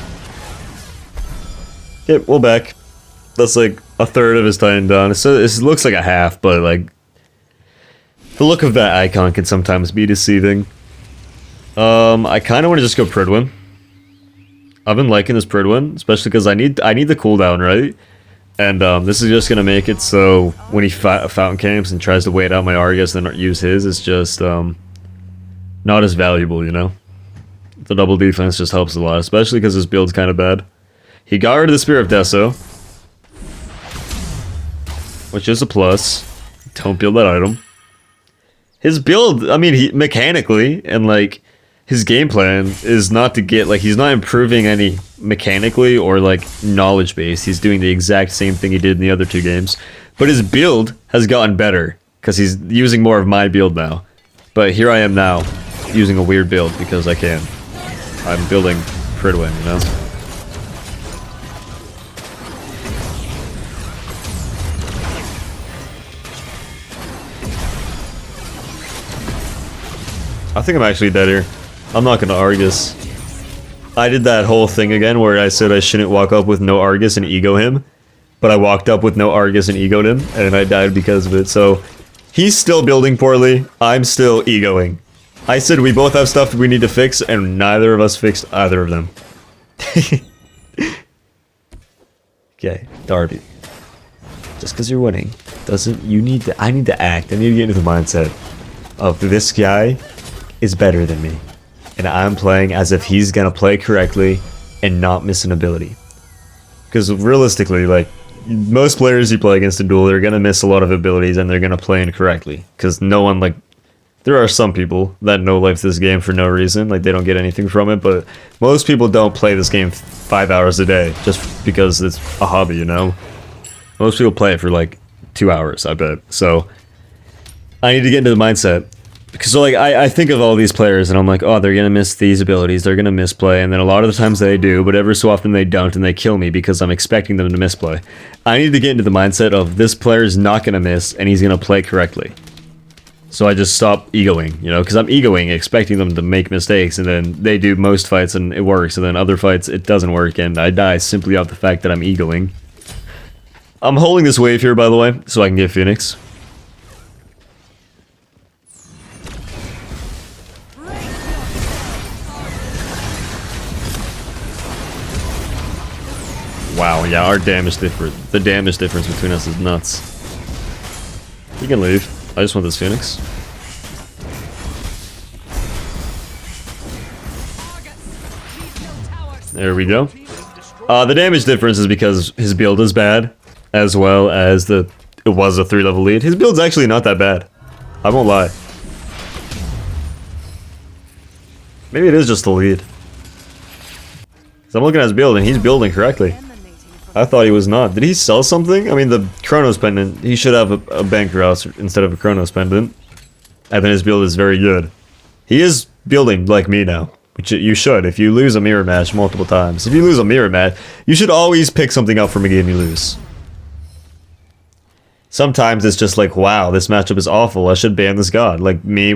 Okay, we're back. That's like a third of his Titan done. So it looks like a half, but like the look of that icon can sometimes be deceiving. I kind of want to just go Pridwin. I've been liking this Pridwin, especially because I need the cooldown, right? And this is just gonna make it so when he fountain camps and tries to wait out my Argus and then use his, it's just not as valuable, you know. The double defense just helps a lot, especially because his build's kind of bad. He got rid of the Spear of Deso, which is a plus. Don't build that item. His build, I mean, he mechanically and like his game plan is not to get like he's not improving any mechanically or like knowledge base. He's doing the exact same thing he did in the other 2 games, but his build has gotten better because he's using more of my build now. But here I am now using a weird build because I can. I'm building Pridwin, you know? I think I'm actually dead here. I'm not gonna Argus. I did that whole thing again where I said I shouldn't walk up with no Argus and ego him. But I walked up with no Argus and egoed him, and I died because of it, so... He's still building poorly, I'm still egoing. I said we both have stuff we need to fix, and neither of us fixed either of them. Okay, darbiie. Just because you're winning doesn't... I need to act. I need to get into the mindset of this guy is better than me. And I'm playing as if he's gonna play correctly and not miss an ability. Because realistically, like, most players you play against in Duel, they're gonna miss a lot of abilities and they're gonna play incorrectly. Because no one, like... There are some people that no-life this game for no reason, like they don't get anything from it, but most people don't play this game 5 hours a day just because it's a hobby, you know? Most people play it for like 2 hours, I bet. So, I need to get into the mindset. Because so, like, I think of all these players and I'm like, oh, they're gonna miss these abilities, they're gonna misplay, and then a lot of the times they do, but every so often they don't and they kill me because I'm expecting them to misplay. I need to get into the mindset of this player is not gonna miss and he's gonna play correctly. So I just stop egoing, you know, because I'm egoing, expecting them to make mistakes, and then they do most fights and it works, and then other fights it doesn't work, and I die simply off the fact that I'm egoing. I'm holding this wave here, by the way, so I can get Phoenix. Wow, yeah, our damage difference, the damage difference between us is nuts. You can leave. I just want this Phoenix. There we go. The damage difference is because his build is bad, as well as it was a 3-level lead. His build's actually not that bad. I won't lie. Maybe it is just the lead. 'Cause I'm looking at his build and he's building correctly. I thought he was not. Did he sell something? I mean, the Chronos Pendant, he should have a Banker House instead of a Chronos Pendant. And then his build is very good. He is building like me now, which you should. If you lose a mirror match multiple times, if you lose a mirror match, you should always pick something up from a game you lose. Sometimes it's just like, wow, this matchup is awful, I should ban this god. Like me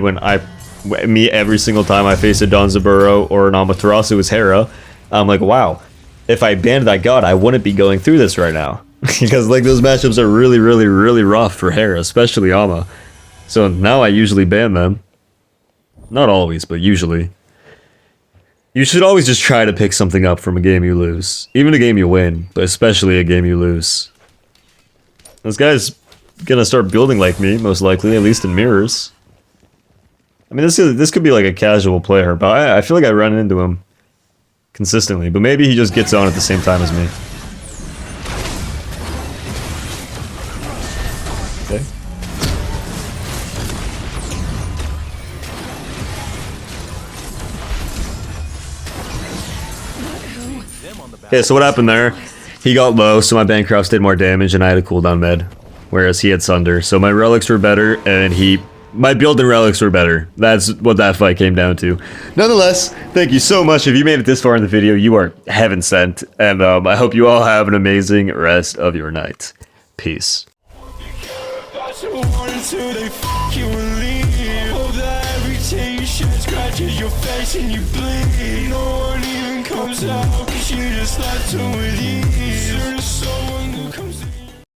every single time I face a Danzaburo or an Amaterasu with Hera, I'm like, wow. If I banned that god, I wouldn't be going through this right now. Because like those matchups are really, really, really rough for Hera, especially Ama. So now I usually ban them. Not always, but usually. You should always just try to pick something up from a game you lose. Even a game you win, but especially a game you lose. This guy's gonna start building like me, most likely, at least in mirrors. I mean, this could be like a casual player, but I feel like I run into him consistently. But maybe he just gets on at the same time as me. Okay. Okay, so what happened there? He got low, so my Bancrofts did more damage, and I had a cooldown med. Whereas he had Sunder. So my relics were better, and my build and relics were better. That's what that fight came down to. Nonetheless, thank you so much. If you made it this far in the video, you are heaven sent. And I hope you all have an amazing rest of your night. Peace. Your face and you bleed. No one even comes out, 'cause you just lied to me.